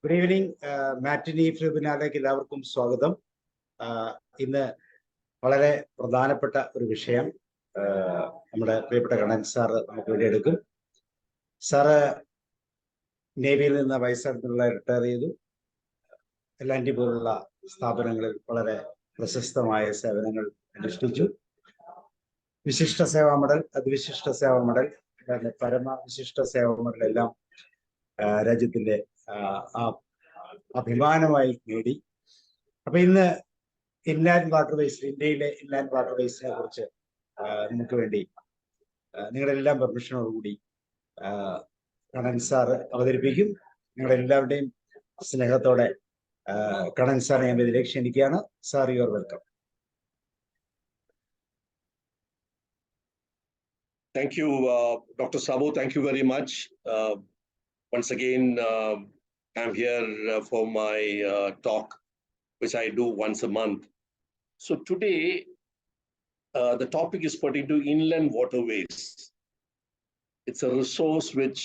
Good evening, മാറ്റിനി ഫിലിമിനാലേക്ക് എല്ലാവർക്കും സ്വാഗതം. ഇന്ന് വളരെ പ്രധാനപ്പെട്ട ഒരു വിഷയം നമ്മുടെ പ്രിയപ്പെട്ട കണ്ണൻ സാറ് നമുക്ക് വേണ്ടി എടുക്കും. സാറ് നേവിയിൽ നിന്ന് വൈസ് അഡ്മിറലായി റിട്ടയർ ചെയ്തു. LNT പോലുള്ള സ്ഥാപനങ്ങളിൽ വളരെ പ്രശസ്തമായ സേവനങ്ങൾ അനുഷ്ഠിച്ചു. വിശിഷ്ട സേവാ മെഡൽ, അതിവിശിഷ്ട സേവാ മെഡൽ, പരമവിശിഷ്ട സേവാ മെഡൽ എല്ലാം രാജ്യത്തിന്റെ അഭിമാനമായി നേടി. അപ്പൊ ഇന്ന് ഇൻലാൻഡ് വാട്ടർവേസ്, ഇന്ത്യയിലെ ഇൻലാൻഡ് വാട്ടർവേസിനെ കുറിച്ച് നമുക്ക് വേണ്ടി നിങ്ങളെല്ലാം പെർമിഷനോടുകൂടി കണ്ണൻ സാറ് അവതരിപ്പിക്കും. നിങ്ങളുടെ എല്ലാവരുടെയും സ്നേഹത്തോടെ കണ്ണൻ സാറെ ഞാൻ ഇതിലേക്ക് ക്ഷണിക്കുകയാണ്. Sir, you are welcome. Thank you, Dr. Sabo. Thank you very much. Once again, I'm here for my talk, which I do once a month. So today, the topic is pertaining to inland waterways. It's a resource which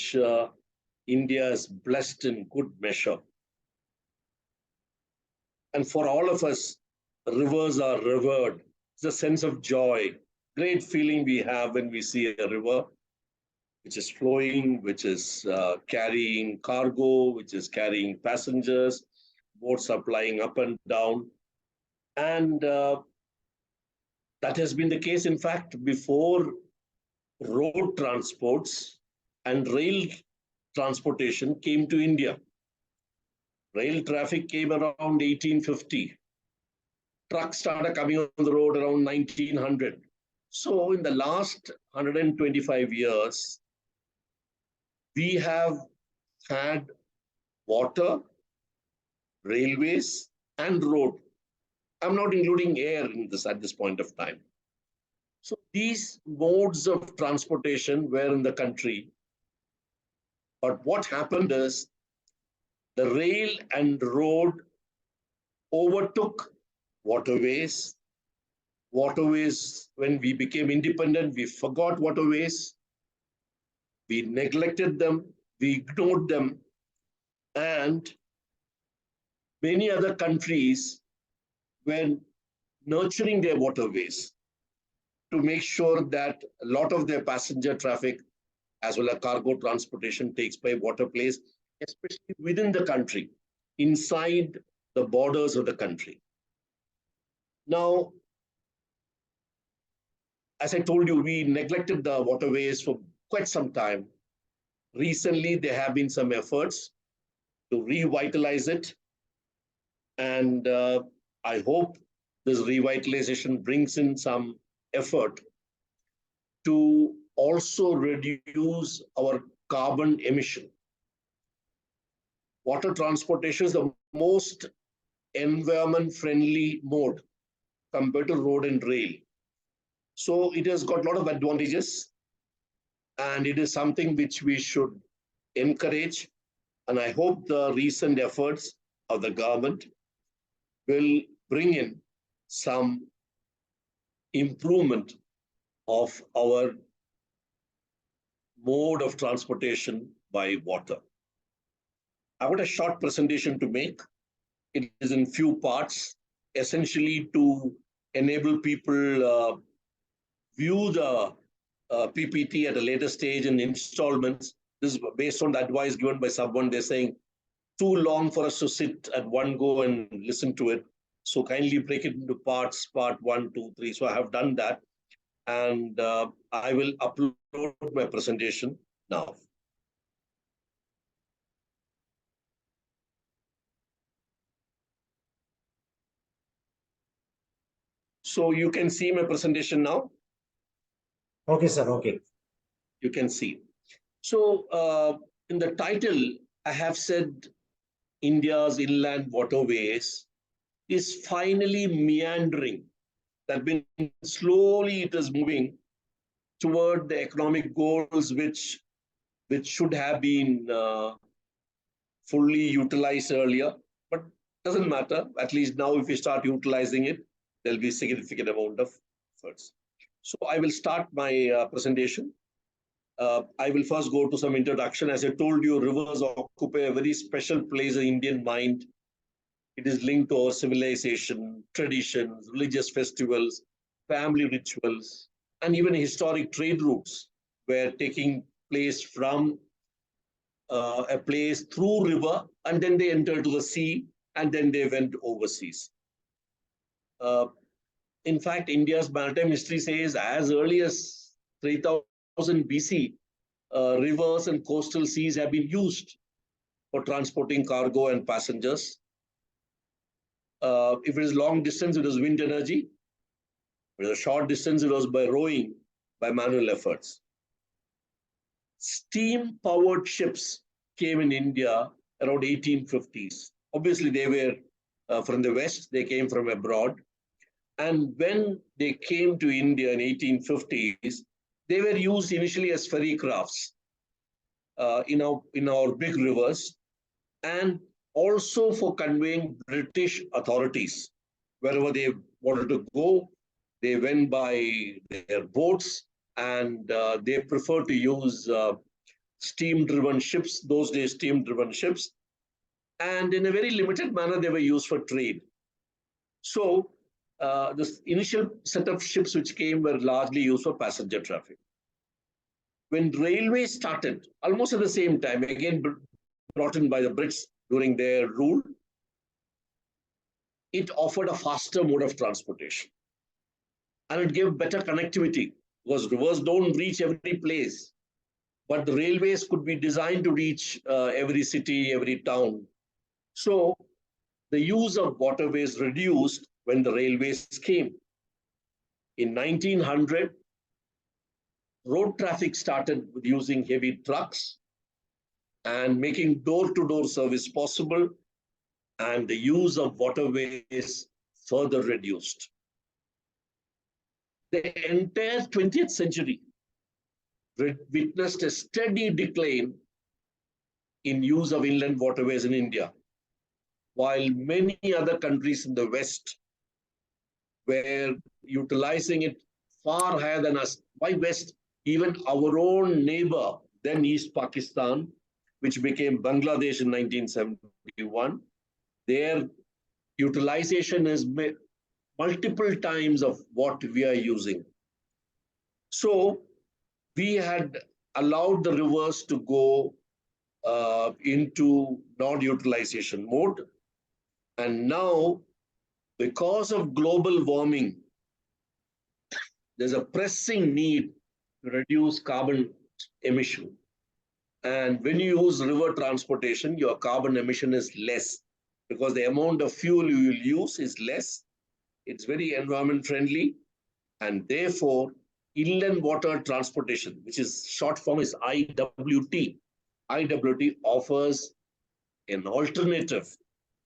India is blessed in good measure. And for all of us, rivers are revered. It's a sense of joy, great feeling we have when we see a river which is flowing, which is carrying cargo, which is carrying passengers, boats are plying up and down. And that has been the case, in fact, before road transports and rail transportation came to India. Rail traffic came around 1850. Trucks started coming on the road around 1900. So in the last 125 years, we have had water, railways, and road. I'm not including air in this at this point of time. So these modes of transportation were in the country. But what happened is the rail and road overtook waterways. Waterways, when we became independent, we forgot waterways. We neglected them, we ignored them, and many other countries were nurturing their waterways to make sure that a lot of their passenger traffic as well as cargo transportation takes by waterways, especially within the country, inside the borders of the country. Now, as I told you, we neglected the waterways for quite some time. Recently, there have been some efforts to revitalize it. And I hope this revitalization brings in some effort to also reduce our carbon emission. Water transportation is the most environment-friendly mode compared to road and rail. So it has got a lot of advantages, and it is something which we should encourage. And I hope the recent efforts of the government will bring in some improvement of our mode of transportation by water. I've got a short presentation to make. It is in few parts, essentially to enable people view the PPT at a later stage in installments. This is based on the advice given by someone. They're saying too long for us to sit at one go and listen to it. So kindly break it into parts, part 1, 2, 3. So I have done that. And I will upload my presentation now. So you can see my presentation now. Okay, sir. Okay. You can see. So in the title, I have said India's inland waterways is finally meandering. That means slowly it is moving toward the economic goals which should have been fully utilized earlier. But doesn't matter. At least now, if we start utilizing it, there'll be a significant amount of efforts. So I will start my presentation. I will first go to some introduction. As I told you, rivers occupy a very special place in Indian mind. It is linked to our civilization, traditions, religious festivals, family rituals, and even historic trade routes were taking place from a place through river, and then they entered to the sea, and then they went overseas. Uh, in fact, India's maritime history says as early as 3000 BC, rivers and coastal seas have been used for transporting cargo and passengers. If it is long distance, it is wind energy. If it is a short distance, it was by rowing, by manual efforts. Steam-powered ships came in India around 1850s. Obviously, they were from the West, they came from abroad. And when they came to India in 1850s, they were used initially as ferry crafts in our big rivers, and also for conveying British authorities. Wherever they wanted to go, they went by their boats, and they preferred to use steam-driven ships, those days steam-driven ships, and in a very limited manner, they were used for trade. So this initial set of ships which came were largely used for passenger traffic. When railways started, almost at the same time, again brought in by the Brits during their rule, it offered a faster mode of transportation. And it gave better connectivity, because rivers don't reach every place, but the railways could be designed to reach every city, every town. So the use of waterways reduced when the railways came. In 1900, road traffic started with using heavy trucks and making door-to-door service possible, and the use of waterways further reduced. The entire 20th century witnessed a steady decline in use of inland waterways in India, while many other countries in the West were utilizing it far higher than us. Why West? Even our own neighbor, then East Pakistan, which became Bangladesh in 1971, their utilization is multiple times of what we are using. So we had allowed the rivers to go into non-utilization mode. And now, because of global warming, there's a pressing need to reduce carbon emission. And when you use river transportation, your carbon emission is less, because the amount of fuel you will use is less. It's very environment friendly. And therefore, inland water transportation, which is short form is IWT. IWT offers an alternative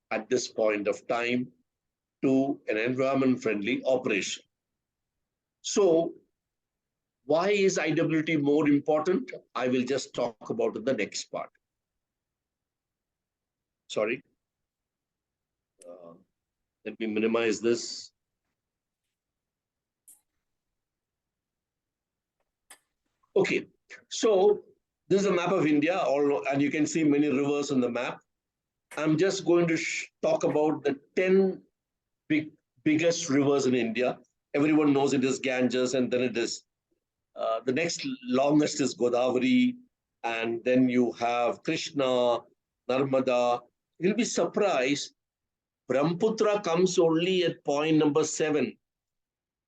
at this point of time to an environment-friendly operation. So why is IWT more important? I will just talk about in the next part. Sorry. Let me minimize this. Okay, so this is a map of India, and you can see many rivers on the map. I'm just going to talk about the 10 biggest rivers in India. Everyone knows it is Ganges, and then it is the next longest is Godavari, and then you have Krishna, Narmada. You'll be surprised, Brahmaputra comes only at point number 7.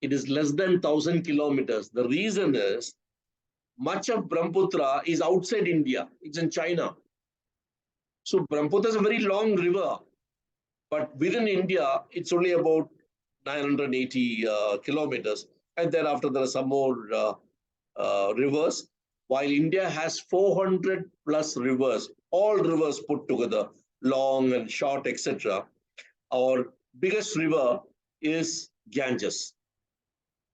It is less than 1,000 kilometers. The reason is much of Brahmaputra is outside India. It's in China. So Brahmaputra is a very long river, but within India, it's only about 980 kilometers. And thereafter, there are some more rivers. While India has 400 plus rivers, all rivers put together, long and short, etc. Our biggest river is Ganges,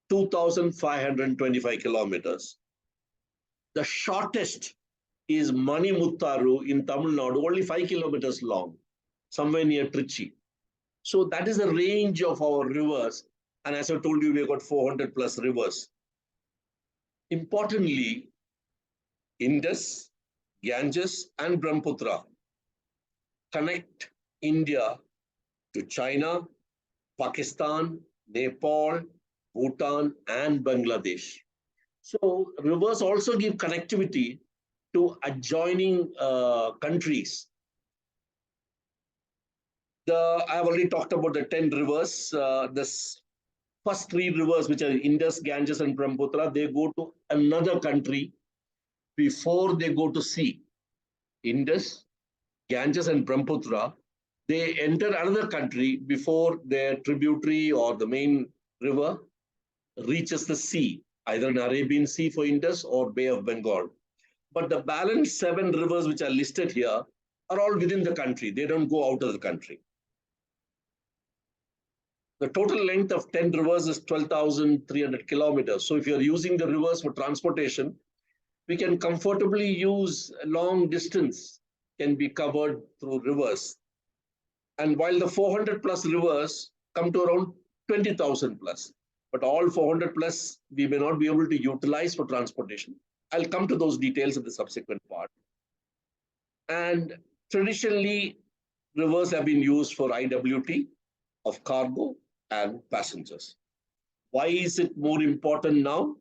2,525 kilometers. The shortest is Manimuttaru in Tamil Nadu, only 5 kilometers long, somewhere near Trichy. So that is the range of our rivers. And as I told you, we've got 400 plus rivers. Importantly, Indus, Ganges, and Brahmaputra connect India to China, Pakistan, Nepal, Bhutan, and Bangladesh. So rivers also give connectivity to adjoining countries. I've already talked about the 10 rivers. The first 3 rivers, which are Indus, Ganges, and Brahmaputra, they go to another country before they go to sea. Indus, Ganges, and Brahmaputra, they enter another country before their tributary or the main river reaches the sea, either an Arabian Sea for Indus or Bay of Bengal. But the balance 7 rivers which are listed here are all within the country. They don't go out of the country. The total length of 10 rivers is 12,300 kilometers. So if you're using the rivers for transportation, we can comfortably use a long distance can be covered through rivers. And while the 400 plus rivers come to around 20,000 plus, but all 400 plus we may not be able to utilize for transportation. I'll come to those details in the subsequent part. And traditionally, rivers have been used for IWT of cargo and passengers. Why is it more important now?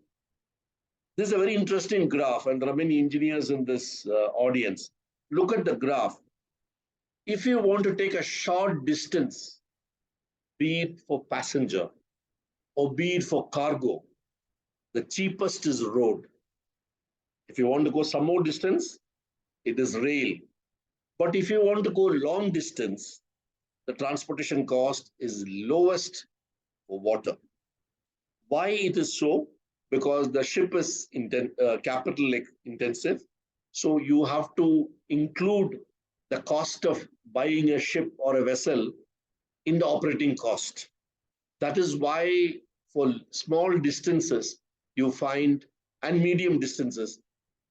This is a very interesting graph, and there are many engineers in this audience. Look at the graph. If you want to take a short distance, be it for passenger or be it for cargo, the cheapest is road. If you want to go some more distance, it is rail. But if you want to go long distance, the transportation cost is lowest for water. Why it is so? Because the ship is capital intensive. So you have to include the cost of buying a ship or a vessel in the operating cost. That is why for small distances, you find, and medium distances,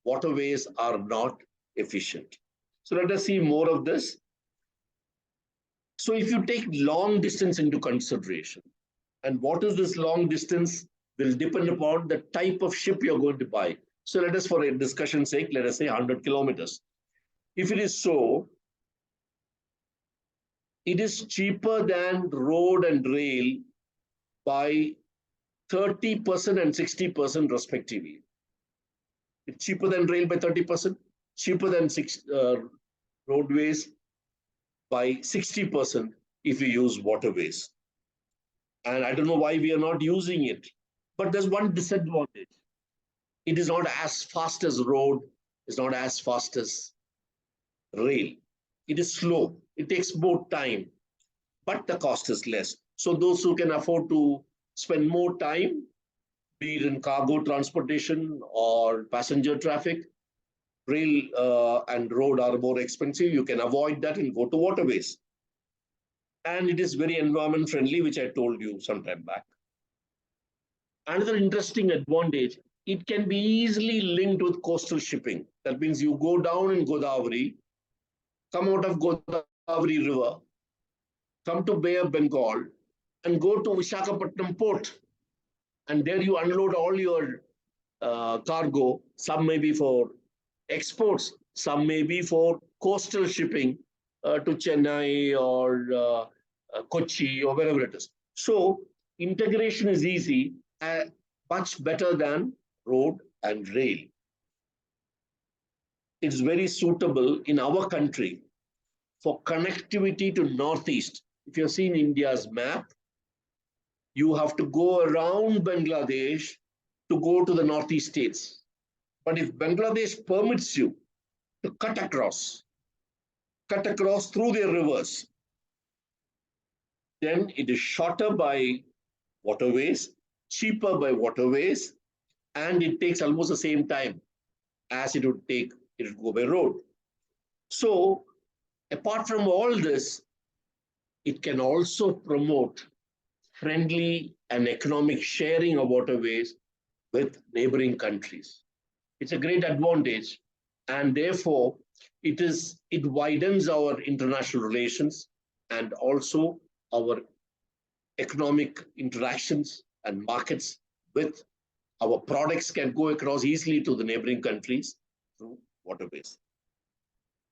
waterways are not efficient. So let us see more of this. So if you take long distance into consideration, and what is this long distance will depend upon the type of ship you're going to buy. So let us, for a discussion's sake, let us say 100 kilometers. If it is so, it is cheaper than road and rail by 30% and 60% respectively. It's cheaper than rail by 30%, cheaper than roadways by 60% if you use waterways. And I don't know why we are not using it. But there's one disadvantage. It is not as fast as road, it's not as fast as rail. It is slow. It takes more time, but the cost is less. So those who can afford to spend more time, be it in cargo transportation or passenger traffic, rail and road are more expensive. You can avoid that and go to waterways. And it is very environment friendly, which I told you some time back. Another interesting advantage, it can be easily linked with coastal shipping. That means you go down in Godavari, come out of Godavari River, come to Bay of Bengal, and go to Visakhapatnam port. And there you unload all your cargo. Some may be for exports, some may be for coastal shipping to Chennai or Kochi or wherever it is. So integration is easy, much better than road and rail. It's very suitable in our country for connectivity to Northeast. If you've seen India's map, you have to go around Bangladesh to go to the Northeast states. But if Bangladesh permits you to cut across through their rivers, then it is shorter by waterways, cheaper by waterways, and it takes almost the same time as it would go by road. So apart from all this, it can also promote friendly and economic sharing of waterways with neighboring countries. It's a great advantage, and therefore it widens our international relations and also our economic interactions and markets with our products can go across easily to the neighboring countries. through waterways.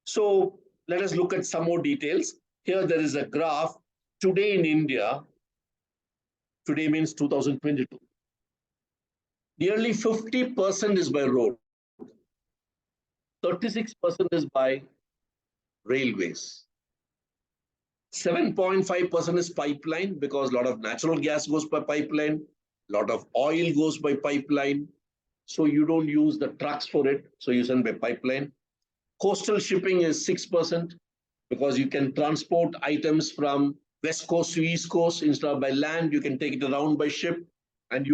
So let us look at some more details. Here there is a graph. Today in India, today means 2022, nearly 50% is by road, 36% is by railways, 7.5% is pipeline, because a lot of natural gas goes by pipeline, a lot of oil goes by pipeline. So you don't use the trucks for it, so you send by pipeline. Coastal shipping is 6%, because you can transport items from west coast to east coast instead of by land. You can take it around by ship. And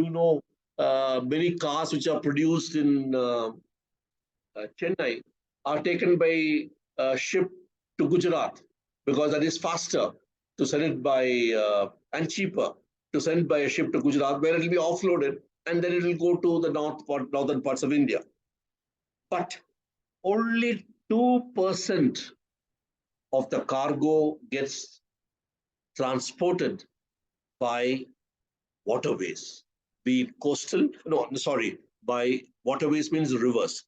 many cars which are produced in Chennai are taken by ship to Gujarat, because that is faster to send it by and cheaper to send by a ship to Gujarat, where it will be offloaded and then it will go to the northern parts of India. But only 2% of the cargo gets transported by waterways, be it coastal, no, sorry, by waterways means rivers.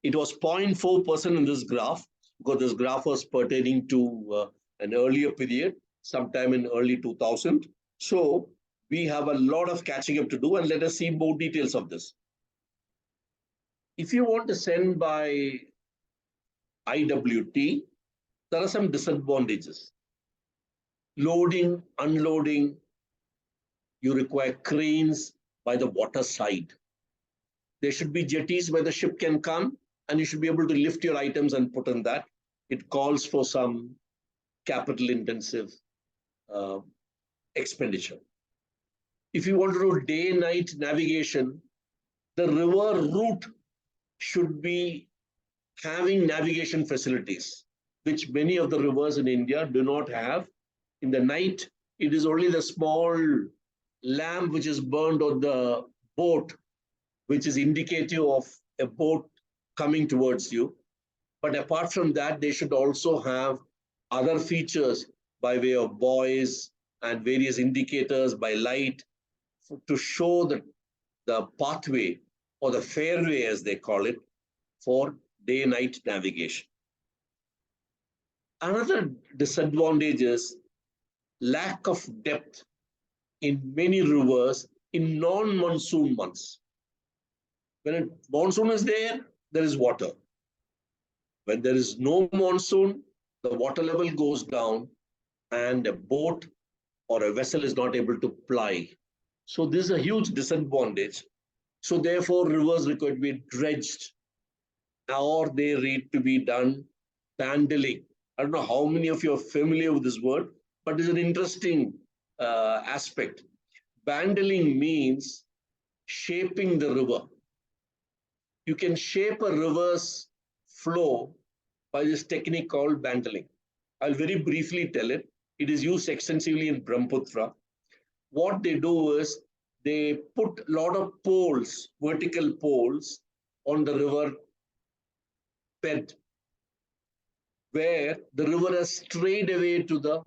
It was 0.4% in this graph, because this graph was pertaining to an earlier period, sometime in early 2000. So we have a lot of catching up to do, and let us see more details of this. If you want to send by IWT, there are some disadvantages. Loading, unloading, you require cranes by the water side. There should be jetties where the ship can come, and you should be able to lift your items and put in that. It calls for some capital intensive expenditure. If you want to do day-night navigation, the river route should be having navigation facilities, which many of the rivers in India do not have. In the night, it is only the small lamp which is burned on the boat, which is indicative of a boat coming towards you. But apart from that, they should also have other features by way of buoys and various indicators by light to show the pathway, or the fairway as they call it, for day-night navigation. Another disadvantage is lack of depth in many rivers in non-monsoon months. When a monsoon is there, there is water. When there is no monsoon, the water level goes down and a boat or a vessel is not able to ply. So this is a huge disadvantage. So therefore, rivers require to be dredged, or they need to be done bandeling. I don't know how many of you are familiar with this word, but it's an interesting aspect. Bandeling means shaping the river. You can shape a river's flow by this technique called bandeling. I'll very briefly tell it. It is used extensively in Brahmaputra. What they do is they put a lot of poles, vertical poles, on the river bed, where the river has strayed away to the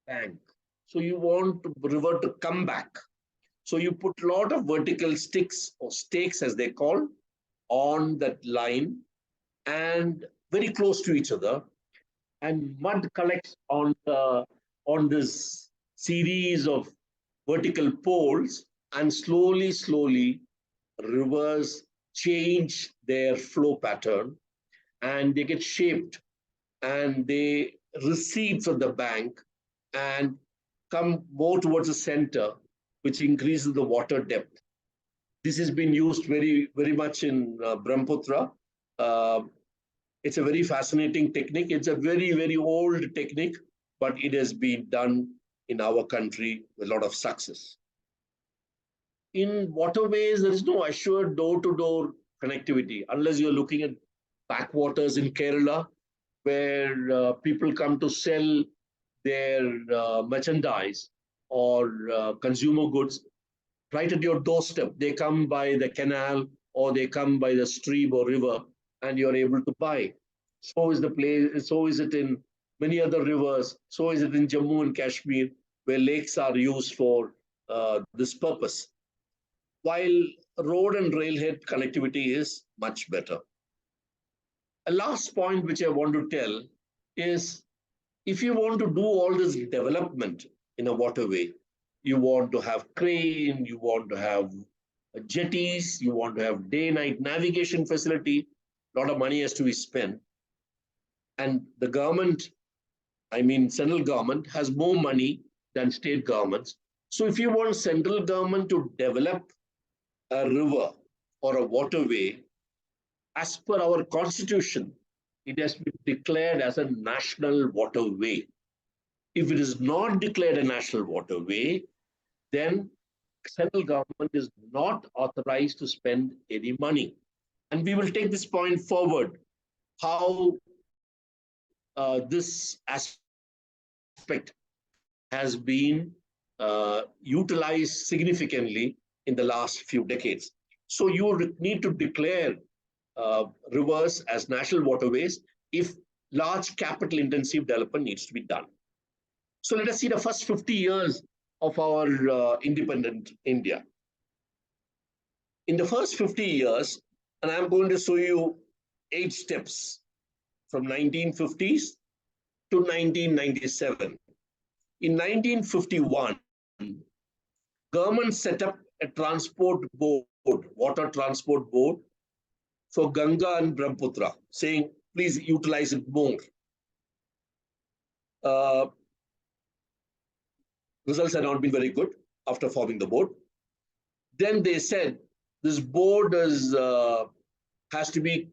bank. So you want the river to come back. So you put a lot of vertical sticks or stakes, as they call, on that line and very close to each other, and mud collects on this series of vertical poles, and slowly rivers change their flow pattern and they get shaped and they recede from the bank and come more towards the center, which increases the water depth. This has been used very much in Brahmaputra. It's a very fascinating technique. It's a very old technique, but it has been done in our country with a lot of success. In waterways, there is no assured door-to-door connectivity unless you're looking at backwaters in Kerala, where people come to sell their merchandise or consumer goods right at your doorstep. They come by the canal or they come by the stream or river, and you're able to buy. So is the place. So is it in many other rivers. So is it in Jammu and Kashmir, where lakes are used for this purpose. While road and railhead connectivity is much better. A last point which I want to tell is, if you want to do all this development in a waterway, you want to have crane, you want to have jetties, you want to have day-night navigation facility, a lot of money has to be spent. And the government, I mean central government, has more money than state governments. So if you want central government to develop a river or a waterway, as per our constitution, it has to be declared as a national waterway. If it is not declared a national waterway, then central government is not authorized to spend any money. And we will take this point forward, how this aspect has been utilized significantly in the last few decades. So you need to declare rivers as national waterways if large capital intensive development needs to be done. So let us see the first 50 years of our independent India. In the first 50 years, and I'm going to show you 8 steps from 1950s to 1997. In 1951, government set up a transport board, water transport board for Ganga and Brahmaputra, saying, please utilize it more. Results have not been very good after forming the board. Then they said this board has to be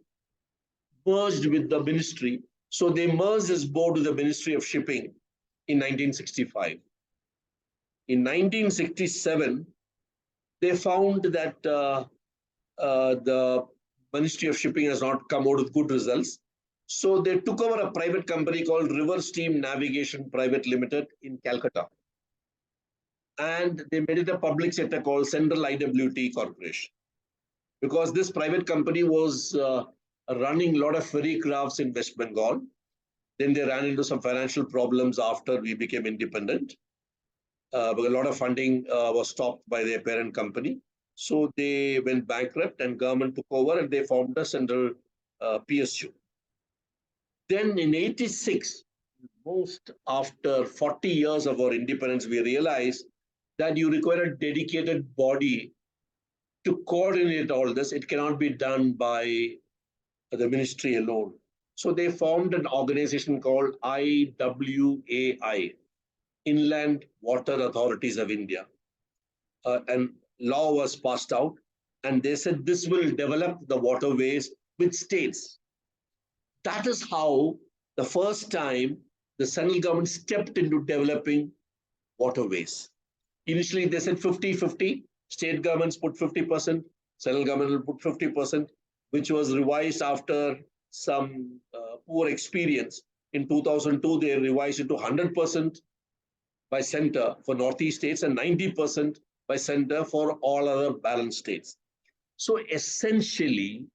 merged with the ministry. So they merged this board with the Ministry of Shipping in 1965. In 1967, they found that the Ministry of Shipping has not come out with good results. So they took over a private company called River Steam Navigation Private Limited in Calcutta. And they made it a public sector called Central IWT Corporation. Because this private company was running a lot of ferry crafts in West Bengal. Then they ran into some financial problems after we became independent. But a lot of funding was stopped by their parent company. So they went bankrupt and government took over and they formed a central PSU. Then in 86, most after 40 years of our independence, we realized that you require a dedicated body to coordinate all this. It cannot be done by the ministry alone. So they formed an organization called IWAI, Inland Water Authorities of India. And law was passed out, and they said this will develop the waterways with states. That is how the first time the central government stepped into developing waterways. Initially, they said 50-50. State governments put 50%, central government will put 50%, which was revised after some poor experience. In 2002, they revised it to 100% by center for Northeast states and 90% by center for all other balanced states. So essentially,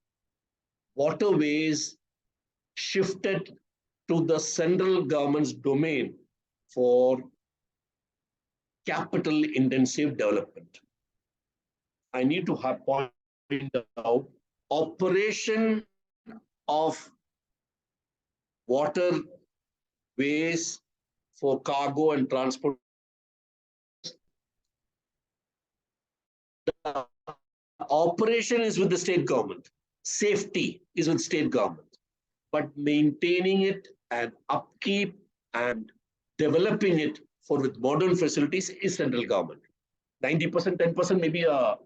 waterways shifted to the central government's domain for capital intensive development. I need to point out operation of waterways for cargo and transport. The operation is with the state government. Safety is with state government. But maintaining it and upkeep and developing it with modern facilities is central government. 90%, 10% may be a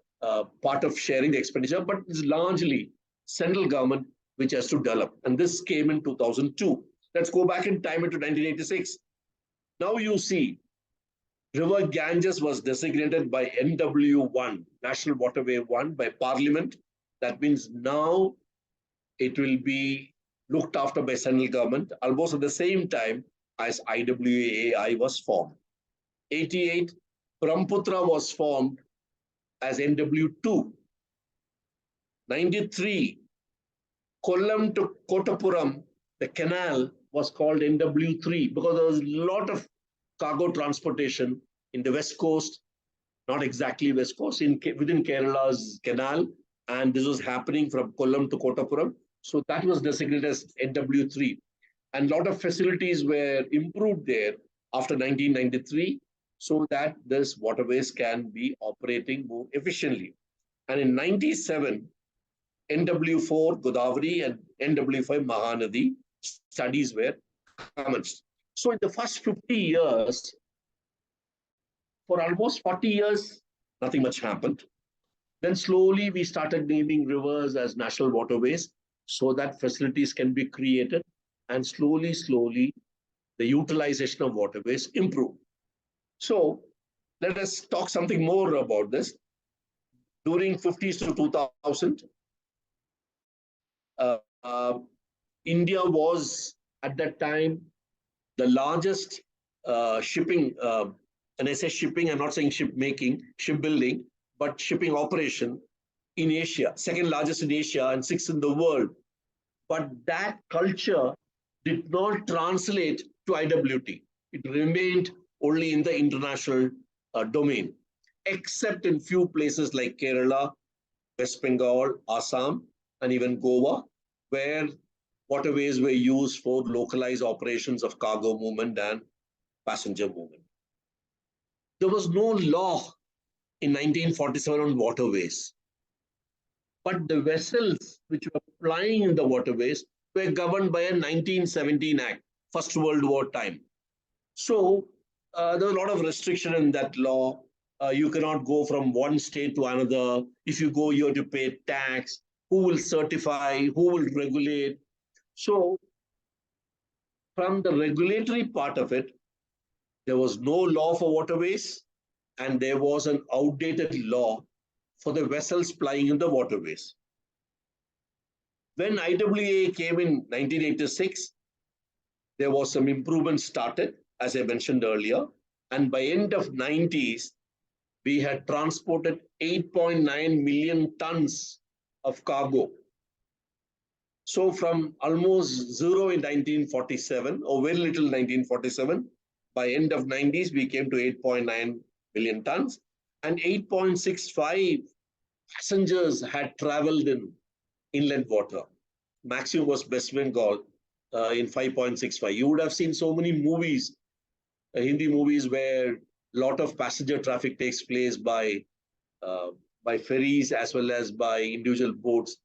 part of sharing the expenditure, but it's largely central government which has to develop. And this came in 2002. Let's go back in time into 1986. Now you see, River Ganges was designated by NW1, National Waterway 1, by Parliament. That means now it will be looked after by central government, almost at the same time as IWAI was formed. 88, Brahmaputra was formed as NW2. 93, Kollam to Kottapuram, the canal was called NW3 because there was a lot of cargo transportation in the west coast, not exactly west coast, within Kerala's canal, and this was happening from Kollam to Kottapuram. So that was designated as NW3. And a lot of facilities were improved there after 1993 so that this waterways can be operating more efficiently. And in 97, NW4 Godavari and NW5 Mahanadi studies were commenced. So in the first 50 years, for almost 40 years, nothing much happened. Then slowly we started naming rivers as national waterways so that facilities can be created, and slowly, the utilization of waterways improved. So let us talk something more about this. During 50s to 2000, India was at that time the largest shipping, and I say shipping, I'm not saying ship making, shipbuilding, but shipping operation in Asia, second largest in Asia and sixth in the world. But that culture did not translate to IWT. It remained only in the international domain, except in few places like Kerala, West Bengal, Assam, and even Goa, where waterways were used for localized operations of cargo movement and passenger movement. There was no law in 1947 on waterways, but the vessels which were plying in the waterways were governed by a 1917 Act, First World War time. So there was a lot of restriction in that law. You cannot go from one state to another. If you go, you have to pay tax. Who will certify? Who will regulate? So from the regulatory part of it, there was no law for waterways, and there was an outdated law for the vessels plying in the waterways. When IWA came in 1986, there was some improvement started, as I mentioned earlier, and by end of 90s, we had transported 8.9 million tons of cargo. So from almost zero in 1947, or very little in 1947, by end of 90s, we came to 8.9 million tons, and 8.65 passengers had traveled in inland water. Maximum was West Bengal in 5.65. You would have seen so many movies, Hindi movies, where a lot of passenger traffic takes place by ferries as well as by individual boats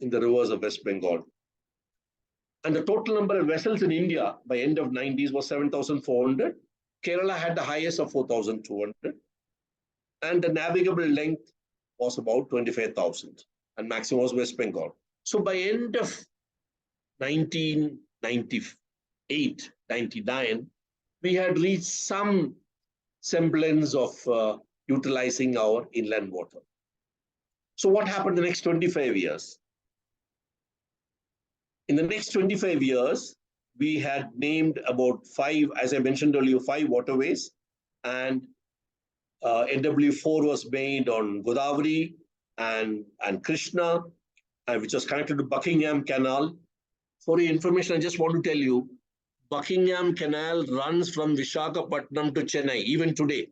in the rivers of West Bengal. And the total number of vessels in India by end of 90s was 7,400. Kerala had the highest of 4,200. And the navigable length was about 25,000. And maximum was West Bengal. So by end of 1998, 99, we had reached some semblance of utilizing our inland water. So what happened in the next 25 years? In the next 25 years, we had named about 5, as I mentioned earlier, 5 waterways, and NW4 was made on Godavari and Krishna, which was connected to Buckingham Canal. For your information, I just want to tell you, Buckingham Canal runs from Visakhapatnam to Chennai, even today.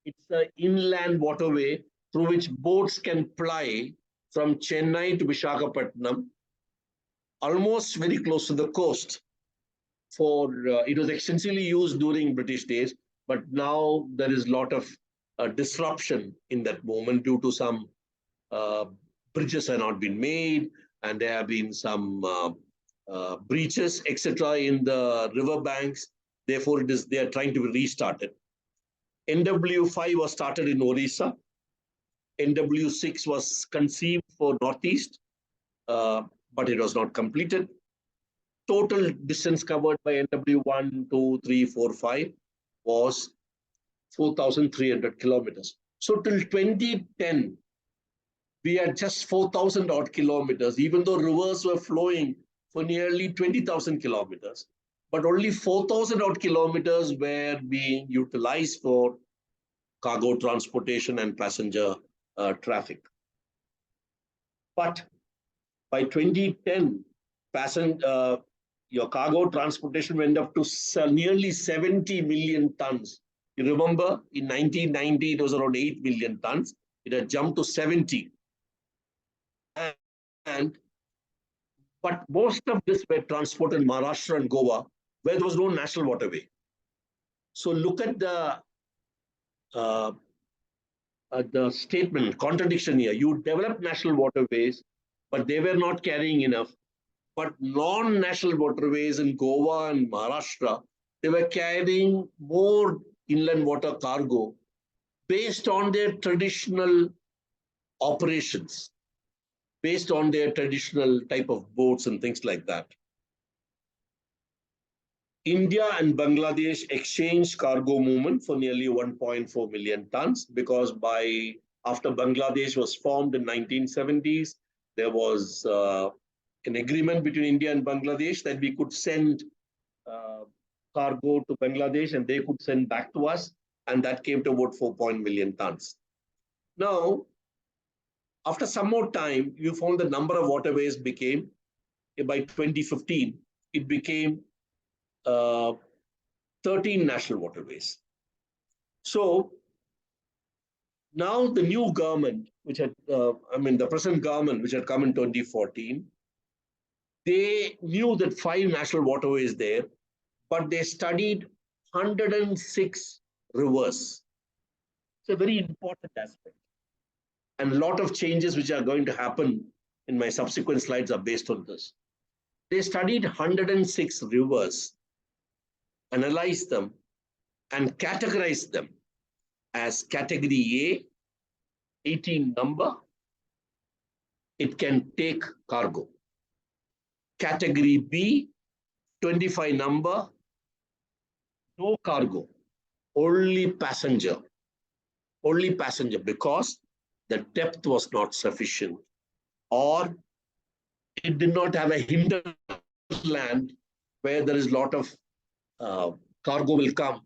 It's an inland waterway through which boats can ply from Chennai to Visakhapatnam, almost very close to the coast. It was extensively used during British days, but now there is a lot of disruption in that moment due to some bridges have not been made, and there have been some breaches, etc., in the river banks. Therefore, they are trying to be restarted. NW5 was started in Orissa. NW6 was conceived for Northeast, but it was not completed. Total distance covered by NW1, 2, 3, 4, 5 was 4,300 kilometers. So till 2010, we had just 4,000 odd kilometers, even though rivers were flowing for nearly 20,000 kilometers. But only 4,000 odd kilometers were being utilized for cargo transportation and passenger traffic. But by 2010, your cargo transportation went up to nearly 70 million tons. You remember, in 1990, it was around 8 million tons. It had jumped to 70. And But most of this were transported in Maharashtra and Goa, where there was no national waterway. So look at the statement, contradiction here. You developed national waterways, but they were not carrying enough. But non-national waterways in Goa and Maharashtra, they were carrying more inland water cargo based on their traditional operations, based on their traditional type of boats and things like that. India and Bangladesh exchanged cargo movement for nearly 1.4 million tons because after Bangladesh was formed in 1970s, there was an agreement between India and Bangladesh that we could send cargo to Bangladesh and they could send back to us, and that came to about 4 million tons. Now, after some more time, you found the number of waterways became, by 2015, it became 13 national waterways. So now the new government, which had, the present government, which had come in 2014, they knew that 5 national waterways there, but they studied 106 rivers. It's a very important aspect. And a lot of changes which are going to happen in my subsequent slides are based on this. They studied 106 rivers, analyzed them, and categorized them as category A, 18 number, it can take cargo. Category B, 25 number, no cargo, only passenger because the depth was not sufficient, or it did not have a hinterland where there is a lot of cargo will come.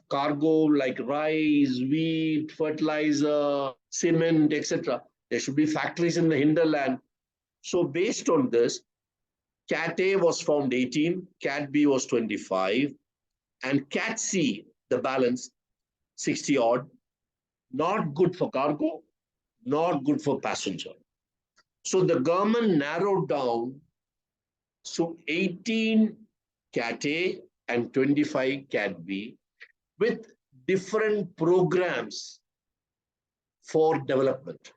Cargo like rice, wheat, fertilizer, cement, etc. There should be factories in the hinterland. So based on this, Cat A was formed 18, Cat B was 25, and Cat C, the balance, 60 odd, not good for cargo, not good for passenger. So the government narrowed down to 18 Cat A and 25 Cat B with different programs for development.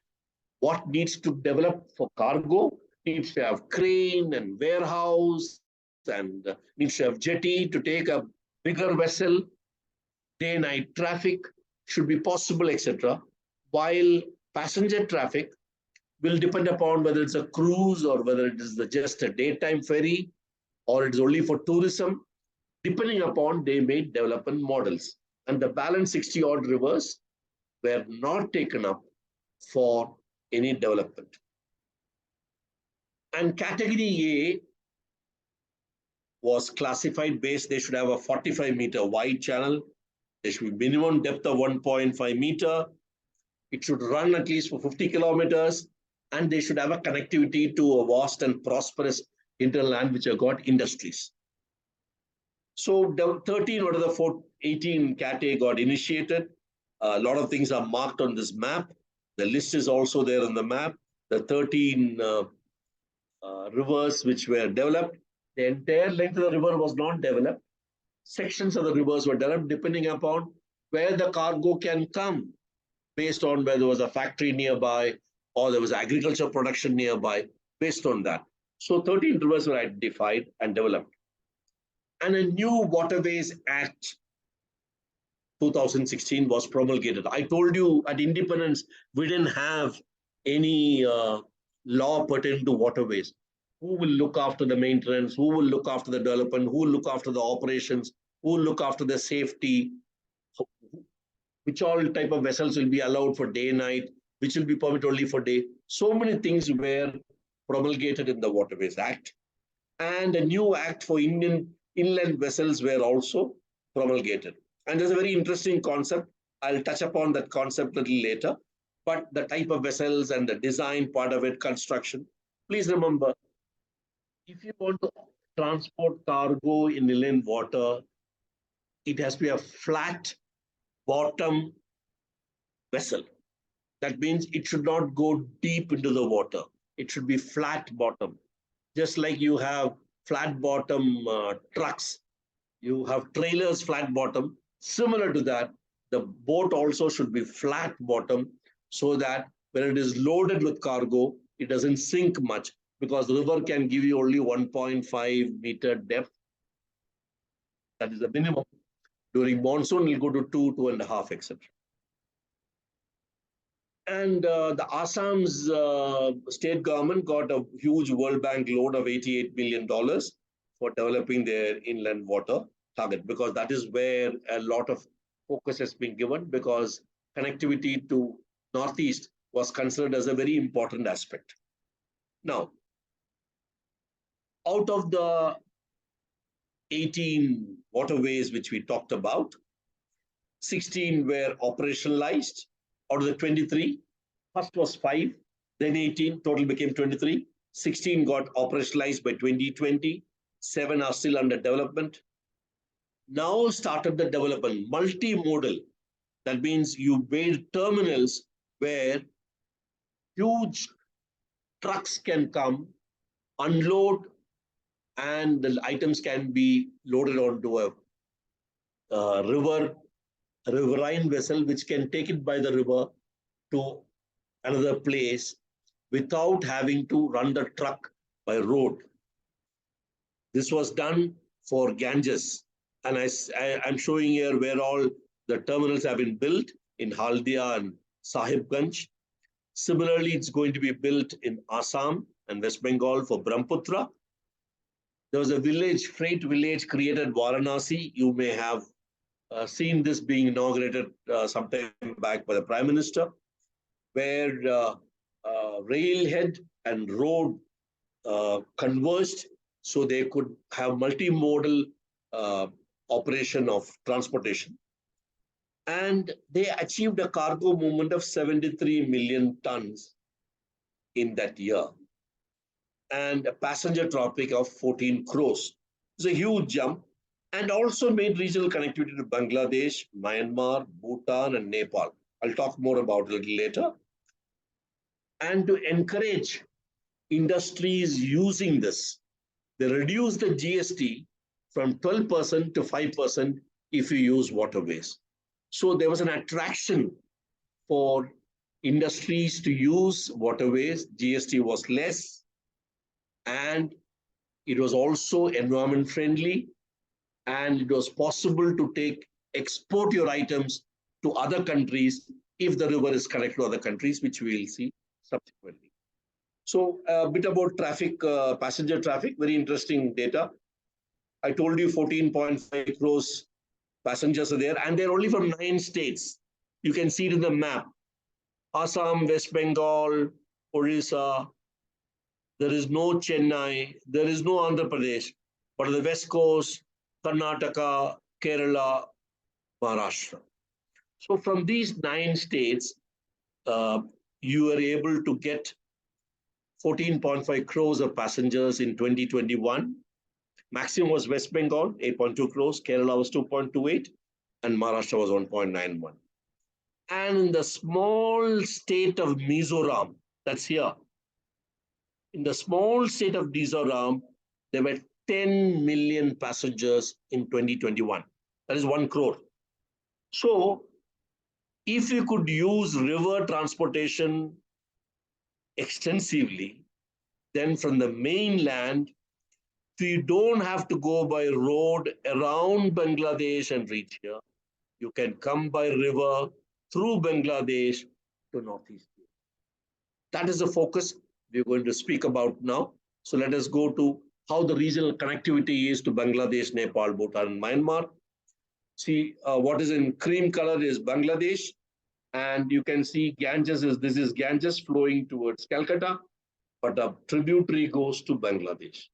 What needs to develop for cargo needs to have crane and warehouse and needs to have jetty to take a bigger vessel. Day-night traffic should be possible, etc. While passenger traffic will depend upon whether it's a cruise or whether it is just a daytime ferry or it's only for tourism. Depending upon, they made development models. And the balance 60 odd rivers were not taken up for any development. And category A was classified based, they should have a 45-meter wide channel. There should be minimum depth of 1.5 meter. It should run at least for 50 kilometers. And they should have a connectivity to a vast and prosperous hinterland which have got industries. So 13 out of the 18 Cat A got initiated. A lot of things are marked on this map. The list is also there on the map. The 13 rivers which were developed. The entire length of the river was not developed. Sections of the rivers were developed depending upon where the cargo can come, based on whether there was a factory nearby or there was agriculture production nearby, based on that. So 13 rivers were identified and developed. And a new Waterways Act 2016 was promulgated. I told you at independence, we didn't have any law pertaining to waterways. Who will look after the maintenance? Who will look after the development? Who will look after the operations? Who will look after the safety? Which all type of vessels will be allowed for day, night? Which will be permitted only for day? So many things were promulgated in the Waterways Act. And a new act for inland vessels were also promulgated. And there's a very interesting concept. I'll touch upon that concept a little later. But the type of vessels and the design part of it, construction. Please remember, if you want to transport cargo in inland water, it has to be a flat bottom vessel. That means it should not go deep into the water. It should be flat bottom. just like you have flat bottom trucks, you have trailers flat bottom. Similar to that, the boat also should be flat bottom so that when it is loaded with cargo, it doesn't sink much because the river can give you only 1.5 meter depth. That is the minimum. During monsoon, it will go to 2, 2.5, etc. And the Assam's state government got a huge World Bank loan of $88 million for developing their inland water target, because that is where a lot of focus has been given, because connectivity to Northeast was considered as a very important aspect. Now, out of the 18 waterways which we talked about, 16 were operationalized. Out of the 23, first was 5, then 18, total became 23. 16 got operationalized by 2020, 7 are still under development. Now started the development, multimodal. That means you build terminals where huge trucks can come, unload, and the items can be loaded onto a riverine vessel, which can take it by the river to another place without having to run the truck by road. This was done for Ganges. And I'm showing here where all the terminals have been built in Haldia and Sahibganj. Similarly, it's going to be built in Assam and West Bengal for Brahmaputra. There was a village, freight village created Varanasi. You may have seen this being inaugurated sometime back by the Prime Minister, where railhead and road converged so they could have multimodal operation of transportation. And they achieved a cargo movement of 73 million tons in that year, and a passenger traffic of 14 crores. It's a huge jump, and also made regional connectivity to Bangladesh, Myanmar, Bhutan, and Nepal. I'll talk more about it a little later. And to encourage industries using this, they reduced the GST from 12% to 5% if you use waterways. So there was an attraction for industries to use waterways. GST was less, and it was also environment friendly, and it was possible to export your items to other countries if the river is connected to other countries, which we will see subsequently. So a bit about traffic, passenger traffic, very interesting data. I told you 14.5 crores passengers are there, and they're only from 9 states. You can see it in the map. Assam, West Bengal, Orissa. There is no Chennai. There is no Andhra Pradesh. But on the West Coast, Karnataka, Kerala, Maharashtra. So from these 9 states, you are able to get 14.5 crores of passengers in 2021. Maximum was West Bengal, 8.2 crores. Kerala was 2.28, and Maharashtra was 1.91. And in the small state of Mizoram, that's here, in the small state of Mizoram, there were 10 million passengers in 2021. That is 1 crore. So if you could use river transportation extensively, then from the mainland, so you don't have to go by road around Bangladesh and reach here. You can come by river through Bangladesh to Northeast. That is the focus we're going to speak about now. So let us go to how the regional connectivity is to Bangladesh, Nepal, Bhutan, and Myanmar. See, what is in cream color is Bangladesh. And you can see Ganges this is Ganges flowing towards Calcutta, but a tributary goes to Bangladesh.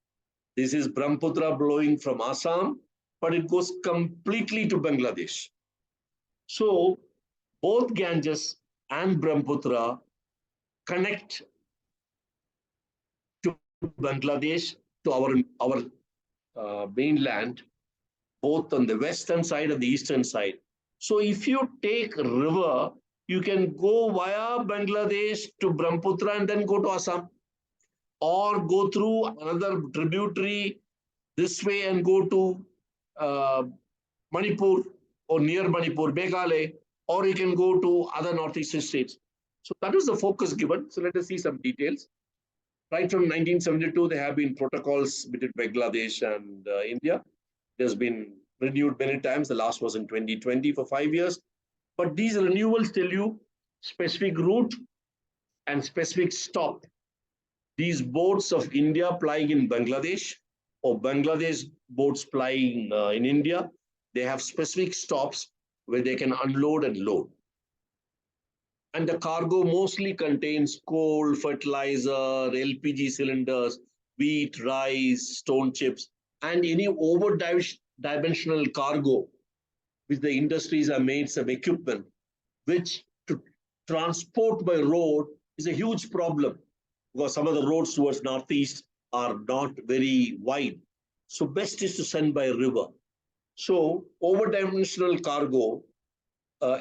This is Brahmaputra blowing from Assam, but it goes completely to Bangladesh. So both Ganges and Brahmaputra connect to Bangladesh, to our mainland, both on the western side and the eastern side. So if you take a river, you can go via Bangladesh to Brahmaputra and then go to Assam. or go through another tributary this way and go to Manipur or near Manipur, Meghalaya, or you can go to other northeastern states. So that is the focus given. So let us see some details. Right from 1972, there have been protocols between Bangladesh and India. There's been renewed many times. The last was in 2020 for 5 years. But these renewals tell you specific route and specific stop. These boats of India plying in Bangladesh or Bangladesh boats plying in India, they have specific stops where they can unload and load. And the cargo mostly contains coal, fertilizer, LPG cylinders, wheat, rice, stone chips, and any over-dimensional cargo, which the industries have made some equipment, which to transport by road is a huge problem because some of the roads towards northeast are not very wide. So best is to send by river. So over-dimensional cargo,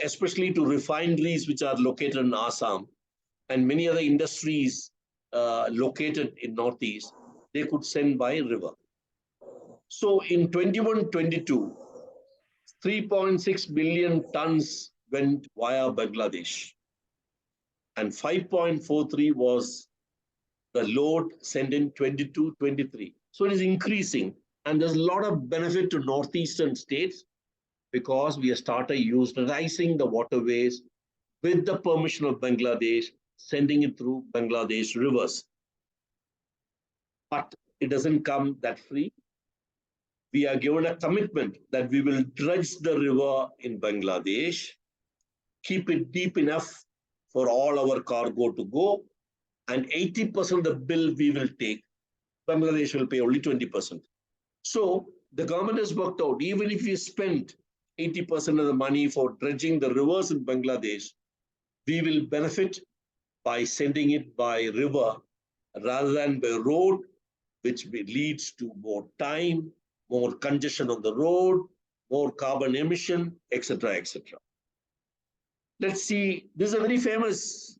especially to refineries which are located in Assam and many other industries located in Northeast, they could send by river. So in 21-22, 3.6 billion tons went via Bangladesh and 5.43 was the load sent in 22-23. So it is increasing and there's a lot of benefit to northeastern states because we have started utilizing the waterways with the permission of Bangladesh, sending it through Bangladesh rivers. But it doesn't come that free. We are given a commitment that we will dredge the river in Bangladesh, keep it deep enough for all our cargo to go, and 80% of the bill we will take. Bangladesh will pay only 20%. So the government has worked out, even if we spend 80% of the money for dredging the rivers in Bangladesh, we will benefit by sending it by river rather than by road, which leads to more time, more congestion on the road, more carbon emission, etc., etc. Let's see, this is a very famous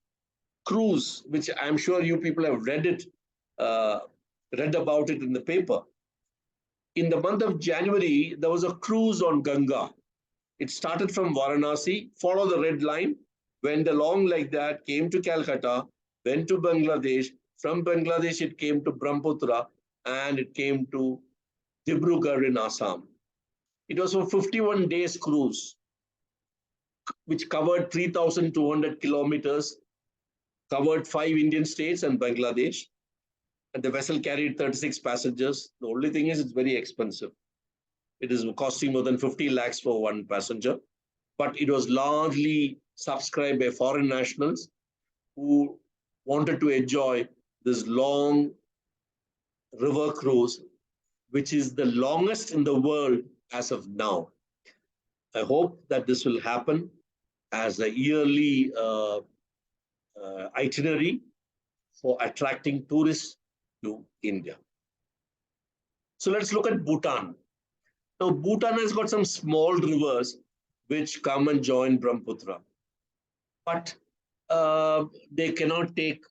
cruise, which I'm sure you people have read about it in the paper. In the month of January, there was a cruise on Ganga. It started from Varanasi, followed the red line, went along like that, came to Calcutta, went to Bangladesh. From Bangladesh, it came to Brahmaputra, and it came to Dibrugarh in Assam. It was a 51 days cruise, which covered 3,200 kilometers, covered 5 Indian states and Bangladesh. And the vessel carried 36 passengers. The only thing is it's very expensive. It is costing more than 50 lakhs for one passenger. But it was largely subscribed by foreign nationals who wanted to enjoy this long river cruise, which is the longest in the world as of now. I hope that this will happen as a yearly itinerary for attracting tourists to India. So let's look at Bhutan. Now, Bhutan has got some small rivers which come and join Brahmaputra. But they cannot take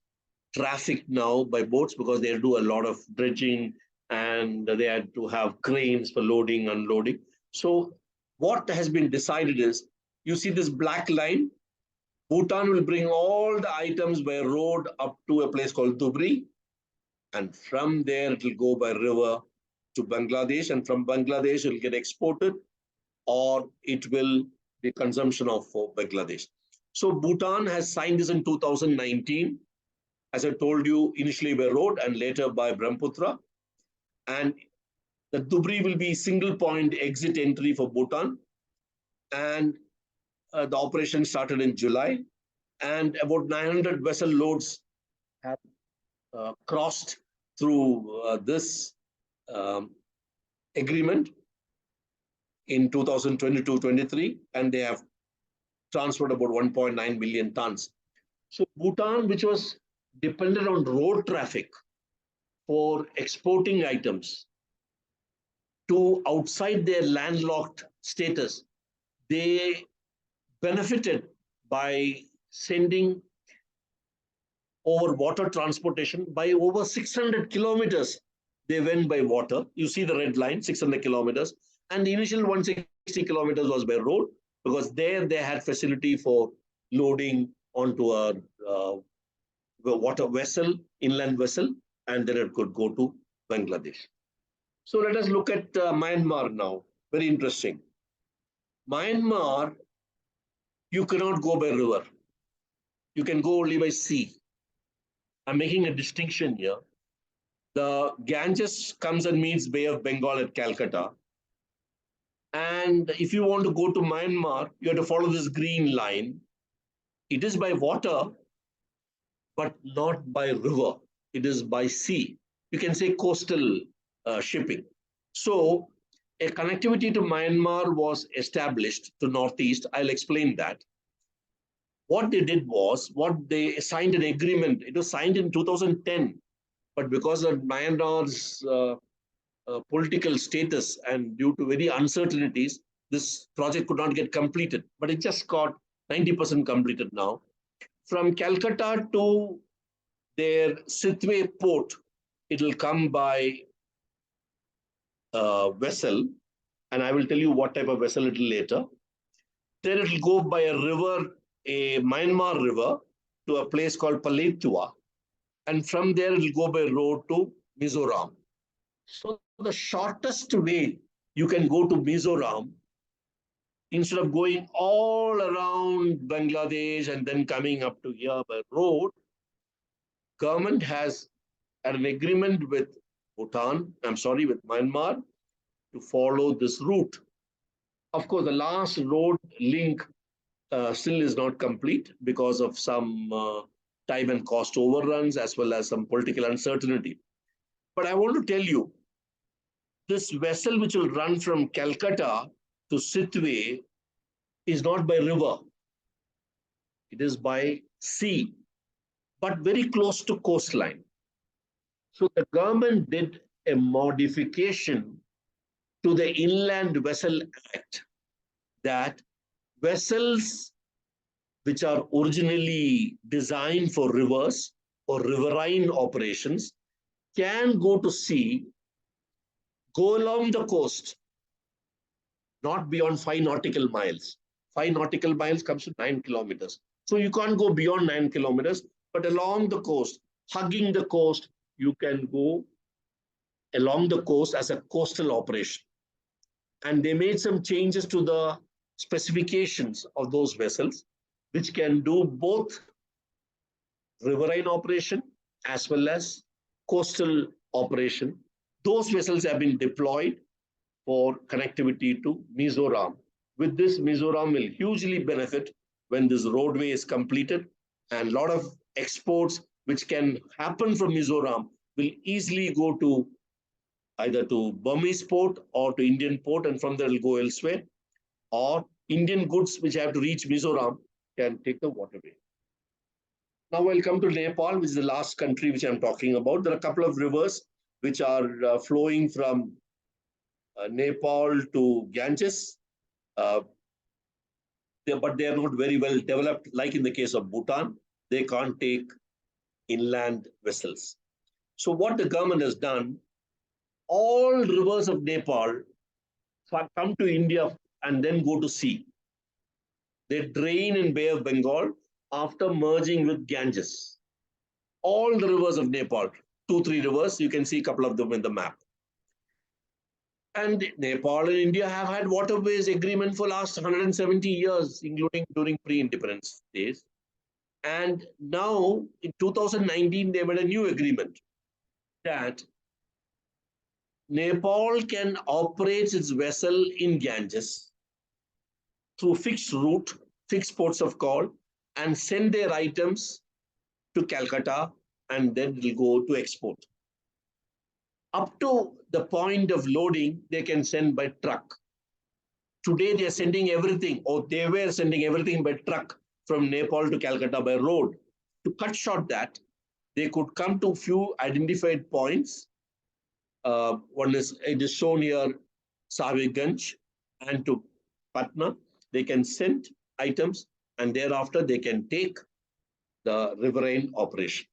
traffic now by boats because they do a lot of dredging and they had to have cranes for loading, unloading. So what has been decided is, you see this black line, Bhutan will bring all the items by road up to a place called Dhubri. And from there, it will go by river to Bangladesh. And from Bangladesh, it will get exported or it will be consumption of for Bangladesh. So Bhutan has signed this in 2019. As I told you, initially by road and later by Brahmaputra. And the Dhubri will be single point exit entry for Bhutan. And the operation started in July. And about 900 vessel loads have crossed through this agreement in 2022-23. And they have transferred about 1.9 million tons. So Bhutan, which was dependent on road traffic for exporting items to outside their landlocked status, they benefited by sending over water transportation by over 600 kilometers. They went by water. You see the red line, 600 kilometers. And the initial 160 kilometers was by road, because there they had facility for loading onto a water vessel, inland vessel, and then it could go to Bangladesh. So let us look at Myanmar now. Very interesting. Myanmar, you cannot go by river. You can go only by sea. I'm making a distinction here. The Ganges comes and meets Bay of Bengal at Calcutta. And if you want to go to Myanmar, you have to follow this green line. It is by water, but not by river. It is by sea. You can say coastal shipping. So a connectivity to Myanmar was established to Northeast. I'll explain that. What they did was, they signed an agreement. It was signed in 2010, but because of Myanmar's political status and due to very uncertainties, this project could not get completed. But it just got 90% completed now. From Calcutta to their Sitwe port, it will come by vessel, and I will tell you what type of vessel a little later. Then it will go by a river, a Myanmar river, to a place called Paletua, and from there it will go by road to Mizoram. So the shortest way you can go to Mizoram, instead of going all around Bangladesh and then coming up to here by road, government has an agreement with with Myanmar to follow this route. Of course, the last road link still is not complete because of some time and cost overruns as well as some political uncertainty. But I want to tell you, this vessel which will run from Calcutta to Sitwe is not by river. It is by sea, but very close to coastline. So the government did a modification to the Inland Vessel Act, that vessels which are originally designed for rivers or riverine operations can go to sea, go along the coast, not beyond 5 nautical miles. 5 nautical miles comes to 9 kilometers. So you can't go beyond 9 kilometers, but along the coast, hugging the coast, you can go along the coast as a coastal operation. And they made some changes to the specifications of those vessels, which can do both riverine operation as well as coastal operation. Those vessels have been deployed for connectivity to Mizoram. With this, Mizoram will hugely benefit when this roadway is completed, and a lot of exports which can happen from Mizoram will easily go to either to Burmese port or to Indian port, and from there will go elsewhere, or Indian goods which have to reach Mizoram can take the waterway. Now I'll come to Nepal, which is the last country which I'm talking about. There are a couple of rivers which are flowing from Nepal to Ganges, but they are not very well developed. Like in the case of Bhutan, they can't take inland vessels. So what the government has done, all rivers of Nepal come to India and then go to sea. They drain in Bay of Bengal after merging with Ganges. All the rivers of Nepal, 2-3 rivers, you can see a couple of them in the map. And Nepal and India have had waterways agreement for last 170 years, including during pre-independence days. And now in 2019, they made a new agreement that Nepal can operate its vessel in Ganges through fixed route, fixed ports of call, and send their items to Calcutta, and then it will go to export. Up to the point of loading, they can send by truck. Today, they are sending everything, or they were sending everything by truck from Nepal to Calcutta by road. To cut short that, they could come to few identified points. It is shown here, Sahibganj and to Patna. They can send items, and thereafter they can take the riverine operation.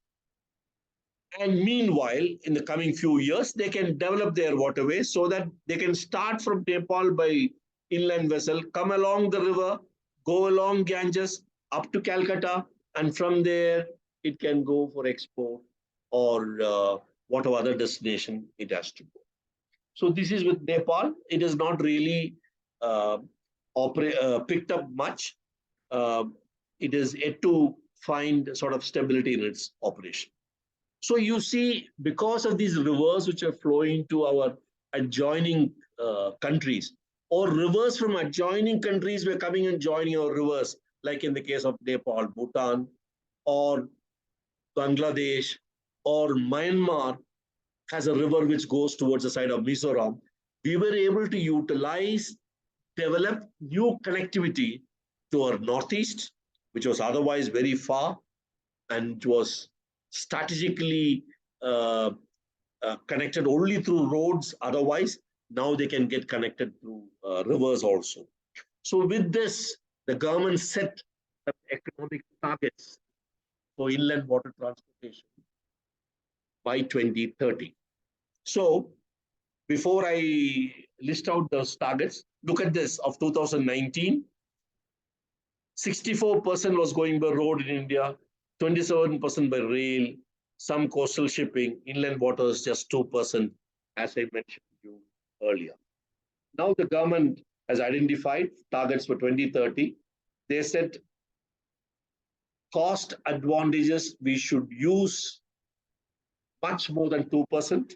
And meanwhile, in the coming few years, they can develop their waterways so that they can start from Nepal by inland vessel, come along the river, go along Ganges up to Calcutta, and from there it can go for export or whatever other destination it has to go. So this is with Nepal. It is not really picked up much. Uh, it is yet to find sort of stability in its operation. So you see, because of these rivers which are flowing to our adjoining countries, or rivers from adjoining countries were coming and joining our rivers, like in the case of Nepal, Bhutan, or Bangladesh, or Myanmar has a river which goes towards the side of Mizoram. We were able to utilize, develop new connectivity to our northeast, which was otherwise very far and was strategically connected only through roads. Otherwise, now they can get connected through rivers also. So with this, the government set some economic targets for inland water transportation by 2030. So before I list out those targets, look at this. Of 2019, 64% was going by road in India, 27% by rail, some coastal shipping, inland waters just 2%, as I mentioned to you earlier. Now the government has identified targets for 2030. They said cost advantages we should use much more than 2%.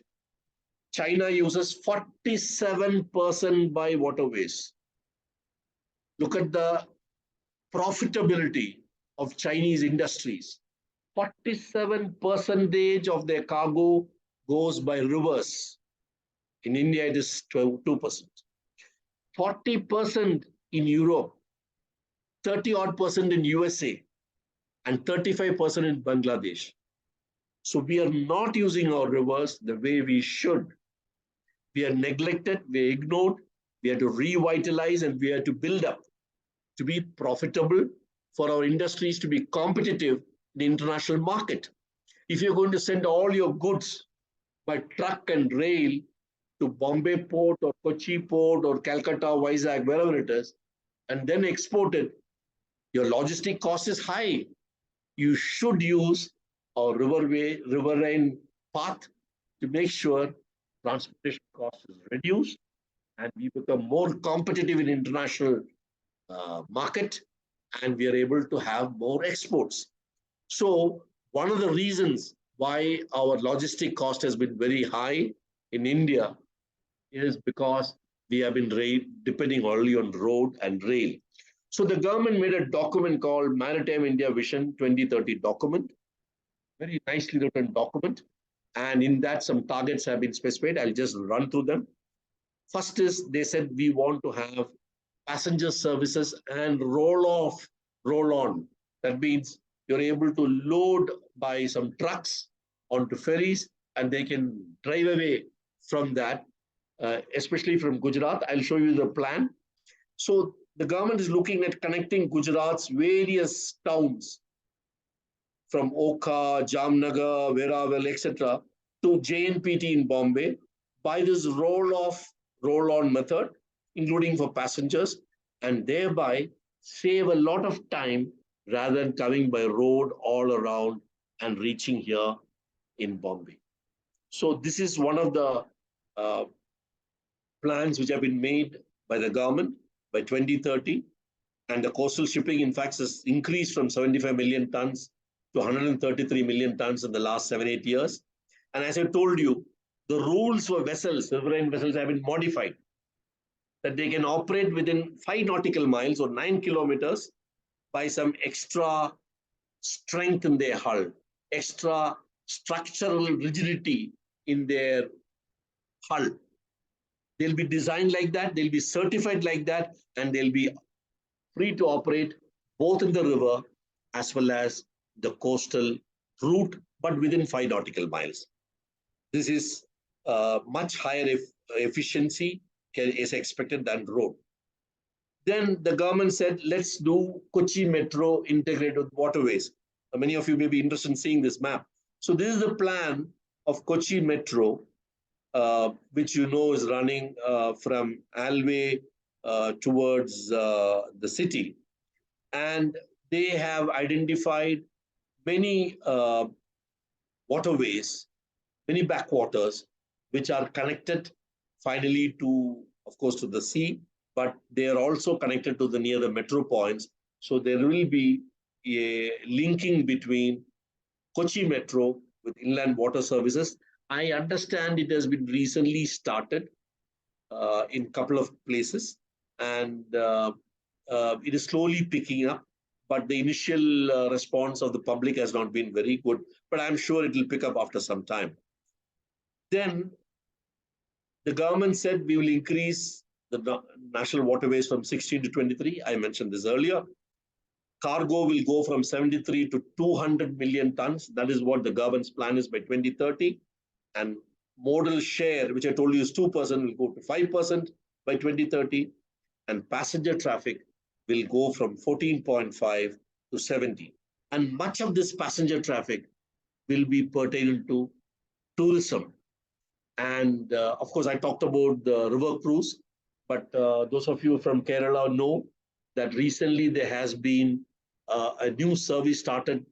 China uses 47% by waterways. Look at the profitability of Chinese industries. 47% of their cargo goes by rivers. In India, it is 2%. 40% in Europe, 30% in USA, and 35% in Bangladesh. So we are not using our rivers the way we should. We are neglected, we are ignored, we have to revitalize, and we have to build up to be profitable for our industries to be competitive in the international market. If you're going to send all your goods by truck and rail to Bombay port or Kochi port or Calcutta, Vizag, wherever it is, and then export it, your logistic cost is high. You should use a riverine path to make sure transportation cost is reduced and we become more competitive in international market, and we are able to have more exports. So one of the reasons why our logistic cost has been very high in India is because we have been depending only on road and rail. So the government made a document called Maritime India Vision 2030 document, very nicely written document. And in that, some targets have been specified. I'll just run through them. First is, they said we want to have passenger services and roll on. That means you're able to load by some trucks onto ferries and they can drive away from that, especially from Gujarat. I'll show you the plan. So the government is looking at connecting Gujarat's various towns from Oka, Jamnagar, Veravel, etc. to JNPT in Bombay by this roll-on method, including for passengers, and thereby save a lot of time rather than coming by road all around and reaching here in Bombay. So this is one of the plans which have been made by the government by 2030. And the coastal shipping, in fact, has increased from 75 million tons to 133 million tons in the last 7-8 years. And as I told you, the rules for vessels, riverine vessels, have been modified, that they can operate within 5 nautical miles or 9 kilometers by some extra strength in their hull, extra structural rigidity in their hull. They'll be designed like that, they'll be certified like that, and they'll be free to operate both in the river as well as the coastal route, but within 5 nautical miles. This is much higher efficiency is expected than road. Then the government said, let's do Kochi Metro integrated waterways. Many of you may be interested in seeing this map. So this is the plan of Kochi Metro, which you know is running from Alway towards the city. And they have identified many waterways, many backwaters, which are connected finally to, of course, to the sea, but they are also connected to the near the metro points. So there will be a linking between Kochi Metro with inland water services. I understand it has been recently started in a couple of places, and it is slowly picking up. But the initial response of the public has not been very good. But I'm sure it will pick up after some time. Then the government said we will increase the national waterways from 16 to 23. I mentioned this earlier. Cargo will go from 73 to 200 million tons. That is what the government's plan is by 2030. And modal share, which I told you is 2%, will go to 5% by 2030. And passenger traffic will go from 14.5 to 70. And much of this passenger traffic will be pertaining to tourism. And of course, I talked about the river cruise, but those of you from Kerala know that recently there has been a new service started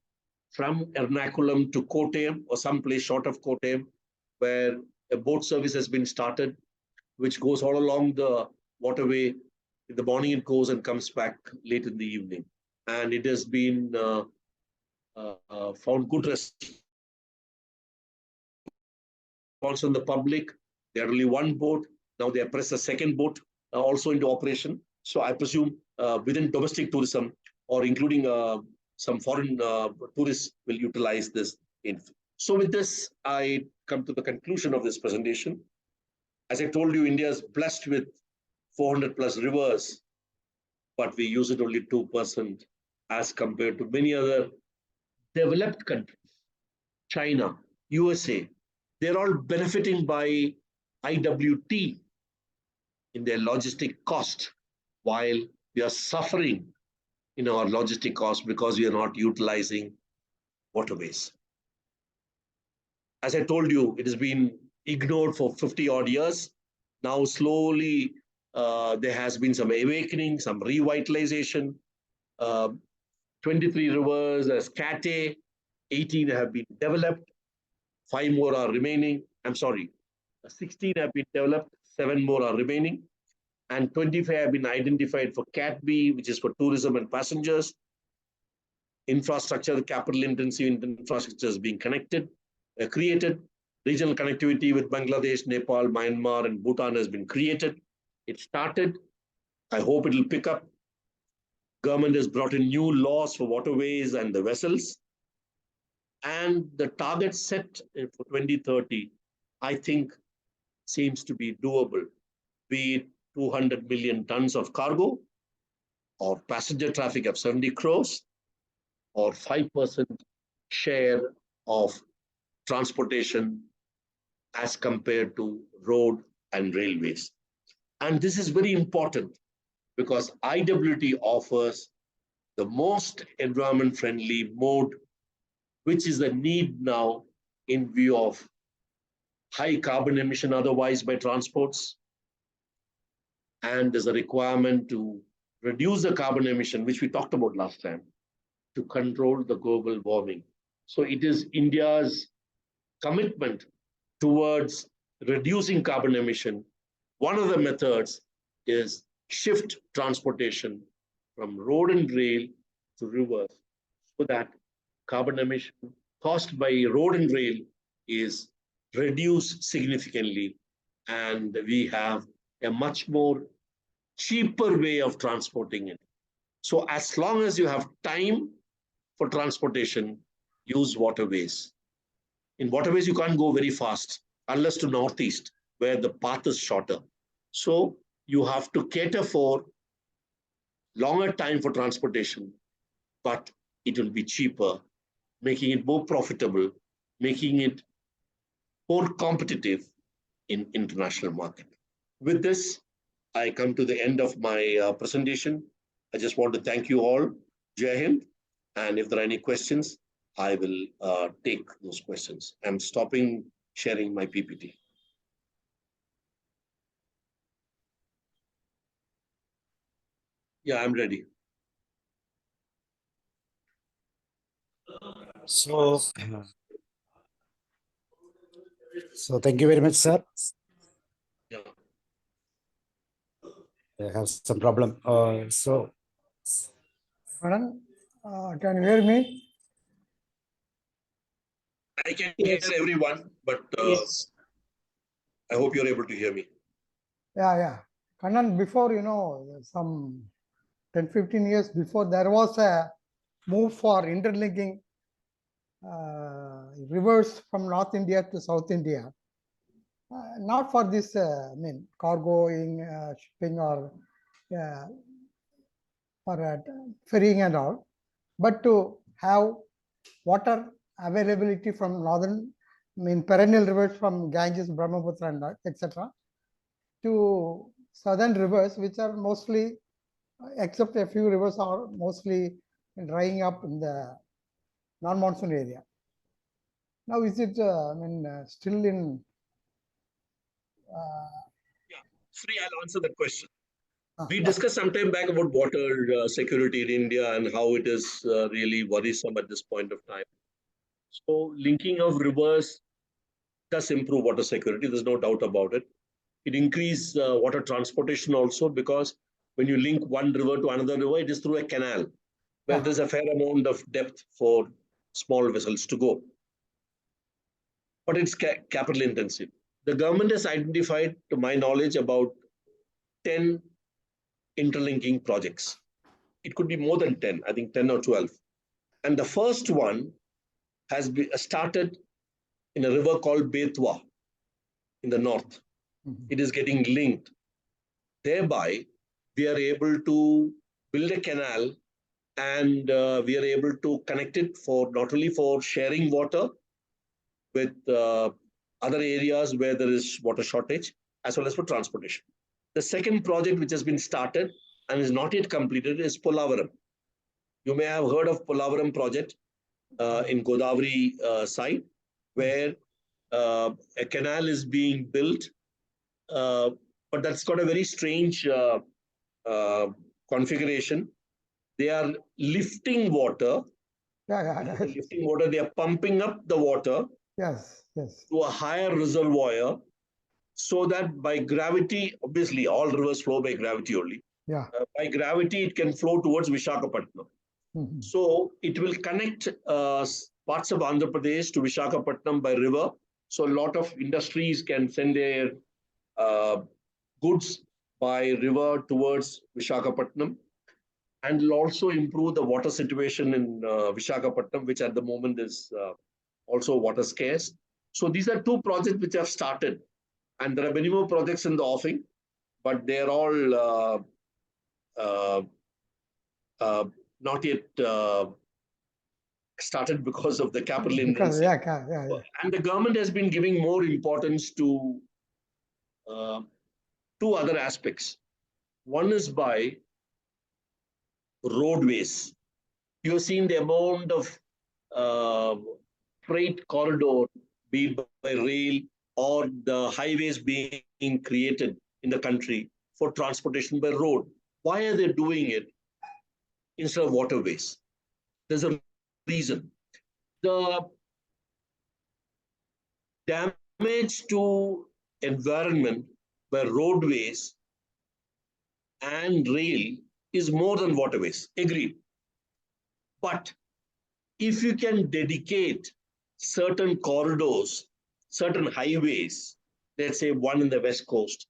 from Ernakulam to Kottayam or someplace short of Kottayam, where a boat service has been started, which goes all along the waterway. In the morning it goes and comes back late in the evening. And it has been found good response from the public. There are only one boat. Now they have pressed a second boat also into operation. So I presume within domestic tourism or including some foreign tourists will utilize this. So with this, I come to the conclusion of this presentation. As I told you, India is blessed with 400 plus rivers, but we use it only 2% as compared to many other developed countries, China, USA. They're all benefiting by IWT in their logistic cost, while we are suffering in our logistic cost because we are not utilizing waterways. As I told you, it has been ignored for 50 odd years. Now slowly there has been some awakening, some revitalization. 23 rivers as CAT-A, 18 have been developed, 5 more are remaining. I'm sorry, 16 have been developed, 7 more are remaining, and 25 have been identified for CAT-B, which is for tourism and passengers. Infrastructure, capital intensive infrastructure is being created. Regional connectivity with Bangladesh, Nepal, Myanmar, and Bhutan has been created. It started. I hope it will pick up. Government has brought in new laws for waterways and the vessels. And the target set for 2030, I think, seems to be doable. Be it 200 million tons of cargo, or passenger traffic of 70 crores, or 5% share of transportation as compared to road and railways. And this is very important because IWT offers the most environment-friendly mode, which is a need now in view of high carbon emission otherwise by transports. And there's a requirement to reduce the carbon emission, which we talked about last time, to control the global warming. So it is India's commitment towards reducing carbon emission. One of the methods is shift transportation from road and rail to rivers so that carbon emission caused by road and rail is reduced significantly, and we have a much more cheaper way of transporting it. So as long as you have time for transportation, use waterways. In waterways, you can't go very fast unless to northeast, where the path is shorter. So you have to cater for longer time for transportation, but it will be cheaper, making it more profitable, making it more competitive in international market. With this, I come to the end of my presentation. I just want to thank you all. Jai Hind. And if there are any questions, I will take those questions. I'm stopping sharing my PPT. Yeah, I'm ready. So, thank you very much, sir. Yeah. I have some problem. Kannan, can you hear me? I can Yes. hear everyone, but Yes. I hope you're able to hear me. Yeah. Kannan, before, some 10, 15 years before, there was a move for interlinking rivers from North India to South India. Not for this, cargoing, shipping or for ferrying and all, but to have water availability from northern, perennial rivers from Ganges, Brahmaputra, and etc. to southern rivers, which are mostly, except a few rivers, are mostly drying up in the non-monsoon area. Now, is it, still in? Sri, I'll answer that question. We Yeah. discussed some time back about water security in India and how it is really worrisome at this point of time. So linking of rivers does improve water security. There's no doubt about it. It increases water transportation also, because when you link one river to another river, it is through a canal where Yeah. there's a fair amount of depth for small vessels to go. But it's capital intensive. The government has identified, to my knowledge, about 10 interlinking projects. It could be more than 10, I think 10 or 12. And the first one has been started in a river called Betwa in the north. It is getting linked. Thereby, we are able to build a canal, and we are able to connect it for not only for sharing water with other areas where there is water shortage, as well as for transportation. The second project which has been started and is not yet completed is Polavaram. You may have heard of Polavaram project in Godavari side, where a canal is being built, but that's got a very strange configuration. They are lifting water. Yeah. Lifting water, they are pumping up the water Yes. to a higher reservoir, so that by gravity, obviously all rivers flow by gravity only. Yeah. By gravity, it can flow towards Vishakhapatnam. So it will connect parts of Andhra Pradesh to Vishakhapatnam by river. So a lot of industries can send their goods by river towards Vishakhapatnam, and will also improve the water situation in Vishakhapatnam, which at the moment is also water scarce. So these are two projects which have started, and there are many more projects in the offing, but they are all not yet started because of the capital intensity. Yeah. And the government has been giving more importance to two other aspects. One is by roadways. You have seen the amount of freight corridor, be it by rail or the highways being created in the country for transportation by road. Why are they doing it instead of waterways? There's a reason. The damage to environment by roadways and rail is more than waterways. Agreed. But if you can dedicate certain corridors, certain highways, let's say one in the west coast,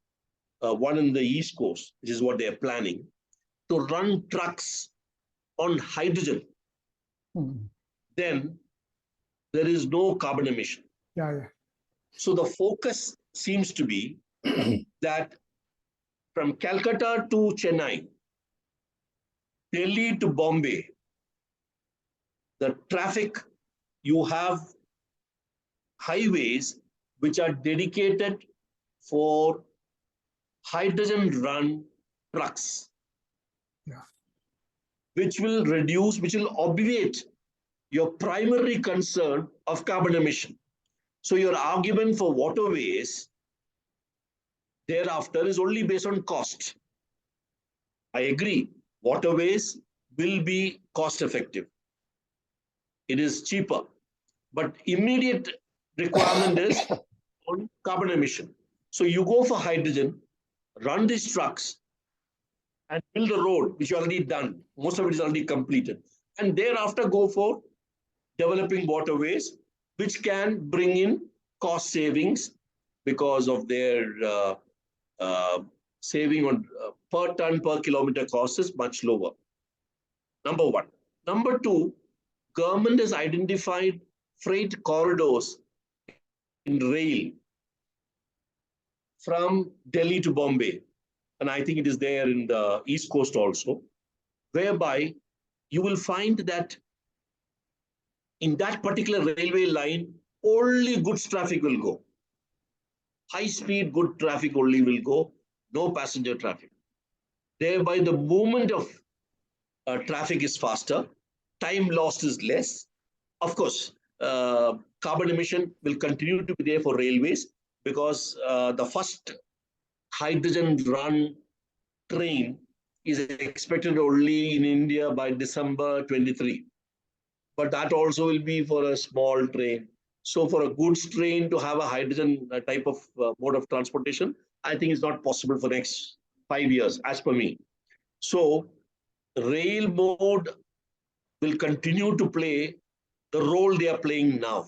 one in the east coast, which is what they are planning, to run trucks on hydrogen, then there is no carbon emission. Yeah. So the focus seems to be that from Calcutta to Chennai, Delhi to Bombay, the traffic, you have highways which are dedicated for hydrogen run trucks, Yeah. which will obviate your primary concern of carbon emission. So your argument for waterways thereafter is only based on cost. I agree, waterways will be cost effective. It is cheaper, but immediate requirement is on carbon emission. So you go for hydrogen, run these trucks and build a road, which you already done. Most of it is already completed. And thereafter go for developing waterways, which can bring in cost savings because of their saving on per ton per kilometer cost is much lower. Number one. Number two, government has identified freight corridors in rail from Delhi to Bombay. And I think it is there in the East Coast also, whereby you will find that in that particular railway line, only goods traffic will go. High speed good traffic only will go, no passenger traffic. Thereby the movement of traffic is faster, time lost is less. Of course, carbon emission will continue to be there for railways because the first hydrogen run train is expected only in India by December 23. But that also will be for a small train. So for a goods train to have a hydrogen type of mode of transportation, I think it's not possible for next 5 years, as per me. So rail mode will continue to play the role they are playing now.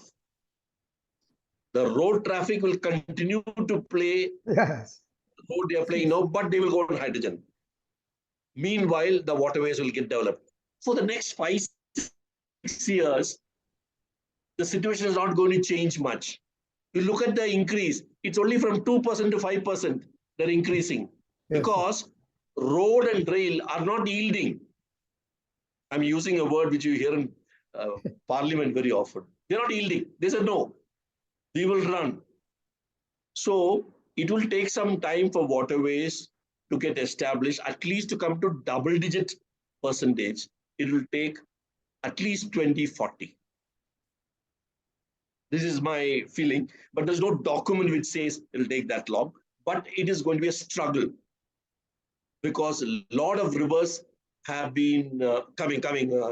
The road traffic will continue to play Yes. the role they are playing now, but they will go on hydrogen. Meanwhile, the waterways will get developed. For the next 5-6 years, the situation is not going to change much. You look at the increase, it's only from 2% to 5%, they're increasing. Yes. Because road and rail are not yielding. I'm using a word which you hear in parliament very often. They're not yielding. They said, no, we will run. So it will take some time for waterways to get established, at least to come to double-digit percentage. It will take at least 2040. This is my feeling, but there's no document which says it'll take that long. But it is going to be a struggle because a lot of rivers have been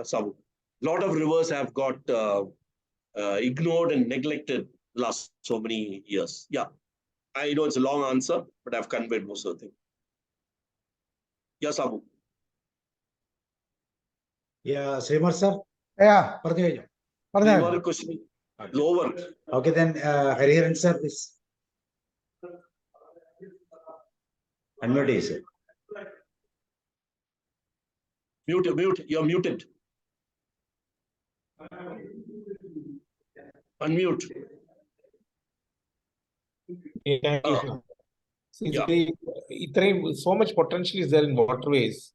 Sabu. A lot of rivers have got ignored and neglected the last so many years. Yeah, I know it's a long answer, but I've conveyed most of the thing. Yes, Sabu. Yeah, Srimar sir. Yeah. One question. Lower. Okay, then Hariharan sir, please. Unmute, sir. Mute. You're muted. Unmute. Yeah, so much potential is there in waterways.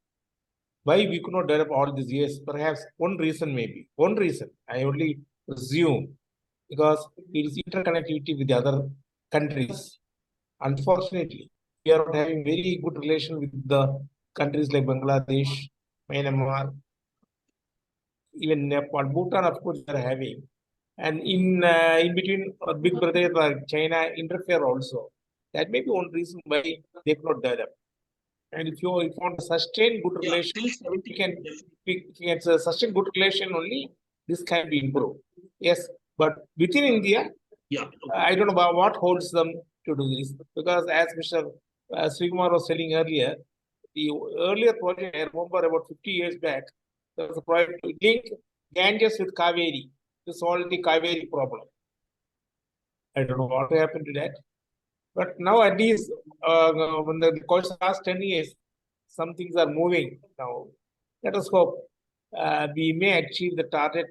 Why we could not develop all these years? Perhaps one reason, maybe. One reason, I only presume, because it is interconnectivity with the other countries. Unfortunately, we are not having very good relation with the countries like Bangladesh, Myanmar, even Nepal, Bhutan, of course, they are having. And in between, big brother like China interfere also. That may be one reason why they could not develop. And if you want to sustain good relation, we can sustain good relation only, this can be improved. Yes, but within India, I don't know about what holds them to do this. Because as Mr. Srikumar was telling earlier, the earlier project, I remember about 50 years back, there was a project to link Ganges with Kaveri to solve the Kaveri problem. I don't know what happened to that. But now at least when the course of the last 10 years, some things are moving now. Let us hope we may achieve the target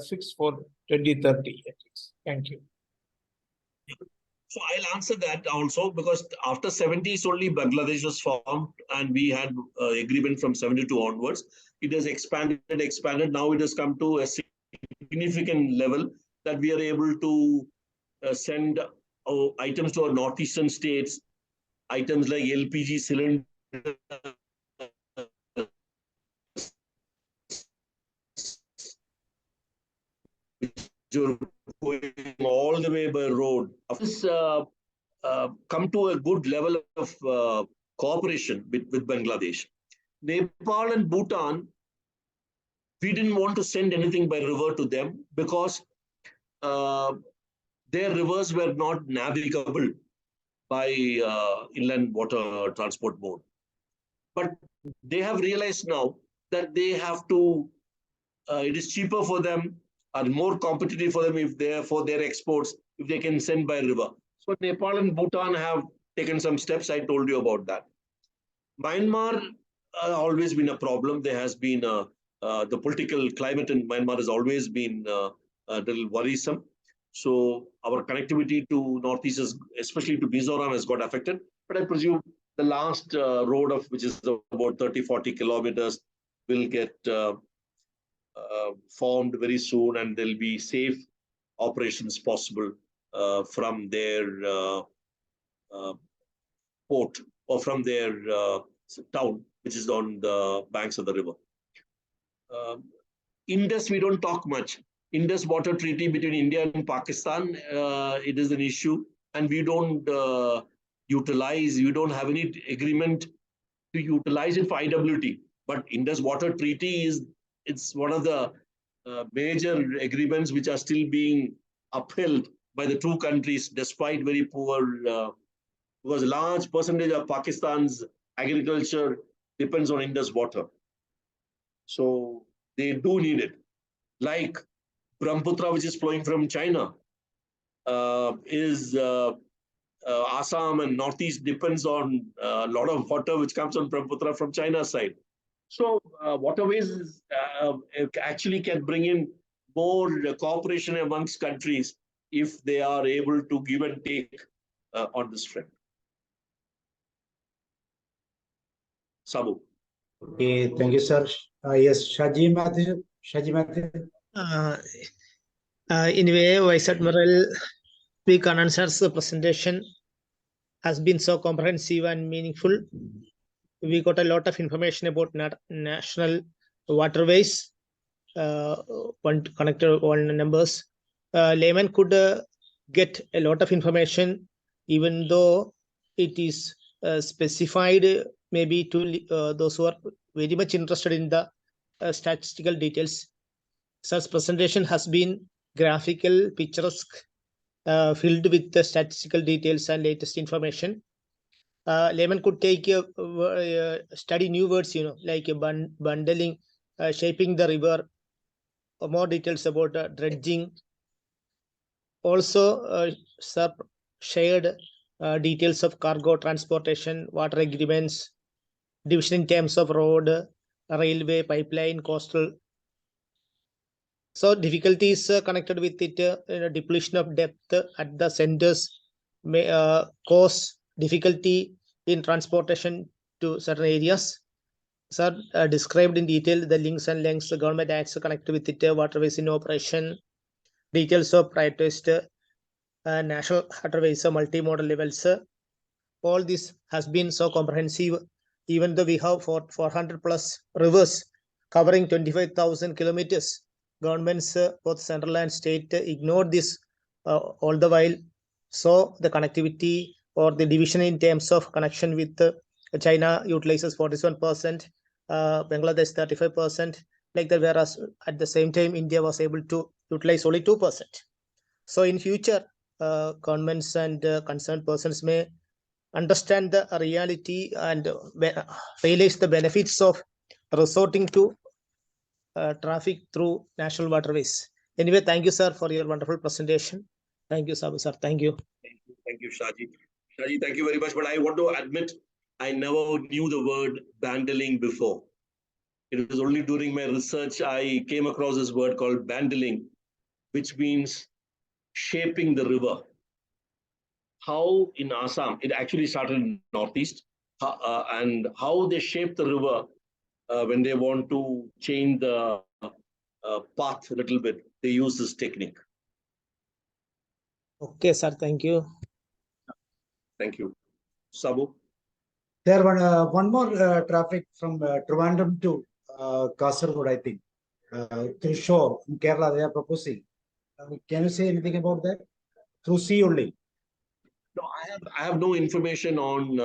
fixed for 2030 at least. Thank you. So I'll answer that also because after 70s only Bangladesh was formed and we had agreement from 72 onwards. It has expanded. Now it has come to a significant level that we are able to send items to our northeastern states, items like LPG cylinder, you're going all the way by road. Of course, come to a good level of cooperation with Bangladesh. Nepal and Bhutan, we didn't want to send anything by river to them because their rivers were not navigable by inland water transport mode. But they have realized now that they have to, it is cheaper for them and more competitive for them if they for their exports, if they can send by river. So Nepal and Bhutan have taken some steps. I told you about that. Myanmar always been a problem. There has been the political climate in Myanmar has always been a little worrisome. So our connectivity to Northeast, especially to Mizoram, has got affected. But I presume the last road of which is about 30-40 kilometers will get formed very soon, and there'll be safe operations possible from their port or from their town, which is on the banks of the river. Indus, we don't talk much. Indus water treaty between India and Pakistan, it is an issue, and we don't utilize, we don't have any agreement to utilize it for IWT. But Indus water treaty it's one of the major agreements which are still being upheld by the two countries despite very poor, because a large percentage of Pakistan's agriculture depends on Indus water. So they do need it. Like Brahmaputra, which is flowing from China, Assam and Northeast depends on a lot of water which comes on Brahmaputra from China's side. So waterways actually can bring in more cooperation amongst countries if they are able to give and take on this front. Sabu. Okay, thank you, sir. Yes, Shaji Matthew. Shaji Matthew. In a way, Vice Admiral P. Kannan sir's presentation has been so comprehensive and meaningful. We got a lot of information about national waterways, connected all numbers. Layman could get a lot of information, even though it is specified maybe to those who are very much interested in the statistical details. Such presentation has been graphical, picturesque, filled with the statistical details and latest information. Layman could take study new words, like bundling, shaping the river, more details about dredging. Also, sir shared details of cargo transportation, water agreements, division in terms of road, railway, pipeline, coastal. So difficulties connected with it, depletion of depth at the centers may cause difficulty in transportation to certain areas. Sir described in detail the links and lengths the government acts connected with it, waterways in operation, details of prioritized national waterways, multimodal levels. All this has been so comprehensive, even though we have 400 plus rivers covering 25,000 kilometers. Governments, both central and state, ignored this all the while. So the connectivity or the division in terms of connection with China utilizes 47%, Bangladesh 35%, like that, whereas at the same time India was able to utilize only 2%. So in future, governments and concerned persons may understand the reality and realize the benefits of resorting to traffic through national waterways. Anyway, thank you, sir, for your wonderful presentation. Thank you, Sabu, sir. Thank you. Thank you, Shaji. Shaji, thank you very much. But I want to admit, I never knew the word bandling before. It was only during my research I came across this word called bandling, which means shaping the river. How in Assam, it actually started in Northeast, and how they shape the river when they want to change the path a little bit, they use this technique. Okay, sir. Thank you. Thank you. Sabu? There one more traffic from Trivandrum to Kasaragod, I think. Through shore in Kerala, they are proposing. Can you say anything about that? Through sea only. No, I have no information on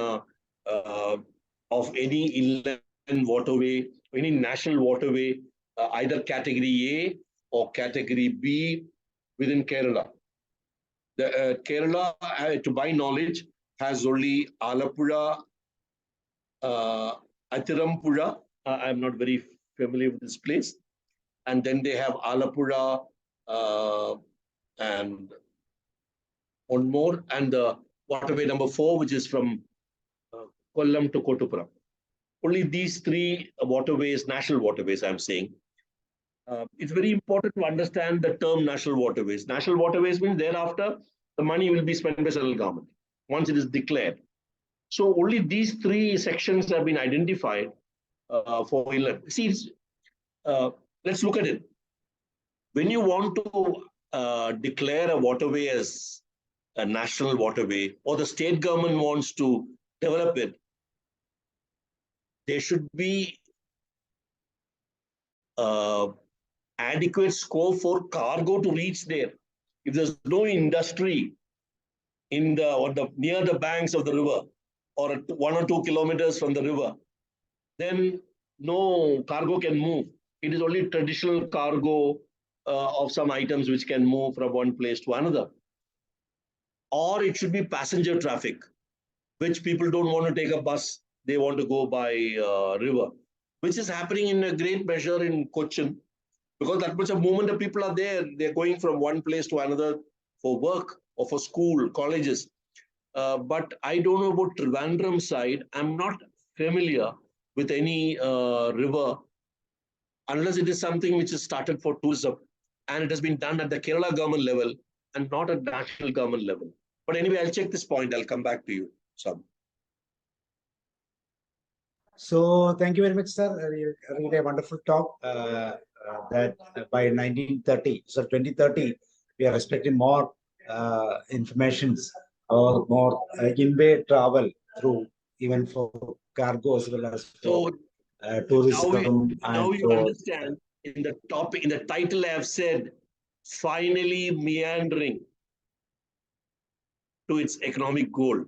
of any inland waterway, any national waterway, either category A or category B within Kerala. The Kerala, to my knowledge, has only Alappuzha, Athirampuzha. I'm not very familiar with this place. And then they have Alappuzha and one more, and the waterway number 4, which is from Kollam to Kottuppuram. Only these 3 waterways, national waterways, I'm saying. It's very important to understand the term national waterways. National waterways means thereafter, the money will be spent by central government once it is declared. So only these 3 sections have been identified for inland. See, let's look at it. When you want to declare a waterway as a national waterway, or the state government wants to develop it, there should be adequate scope for cargo to reach there. If there's no industry in near the banks of the river, or 1 or 2 kilometers from the river, then no cargo can move. It is only traditional cargo of some items which can move from one place to another. Or it should be passenger traffic, which people don't want to take a bus, they want to go by river, which is happening in a great measure in Cochin, because that much of movement of people are there. They're going from one place to another for work or for school, colleges. But I don't know about Trivandrum side. I'm not familiar with any river, unless it is something which is started for tourism, and it has been done at the Kerala government level and not at national government level. But anyway, I'll check this point. I'll come back to you, Sam. So thank you very much, sir. Really a wonderful talk. That by 2030, we are expecting more informations or more in-way travel through, even for cargo as well as for tourism. Now you understand. In the topic, in the title, I have said, finally meandering to its economic goal,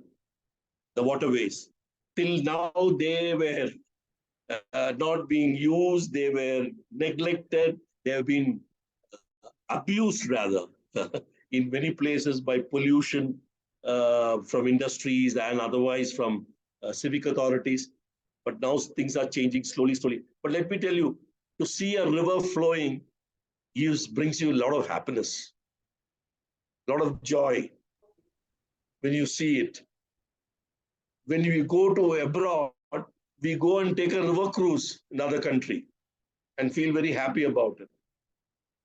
the waterways. Till now, they were not being used, they were neglected, they have been abused rather in many places by pollution from industries and otherwise from civic authorities. But now things are changing slowly. But let me tell you, to see a river flowing brings you a lot of happiness, a lot of joy when you see it. When we go to abroad, we go and take a river cruise in another country and feel very happy about it.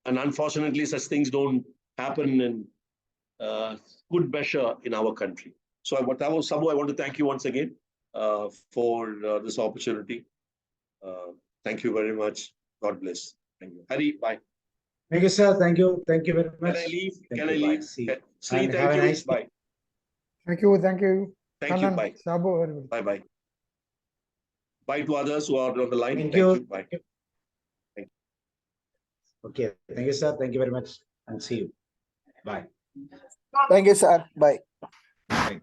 And unfortunately, such things don't happen in good measure in our country. So Sabu, I want to thank you once again for this opportunity. Thank you very much. God bless. Thank you. Hari, bye. Thank you, sir. Thank you. Thank you very much. Can I leave? Thank Can you. I Bye. leave? See you. Sri, And thank have a you. nice day. Bye. Thank you. Thank you. Thank you. Kannan, Bye. Sabu, everybody. Bye. Bye. Bye to others who are on the line. Thank Thank you. you. Bye. Okay. Thank you, sir. Thank you very much. And see you. Bye. Thank you, sir. Bye. Bye.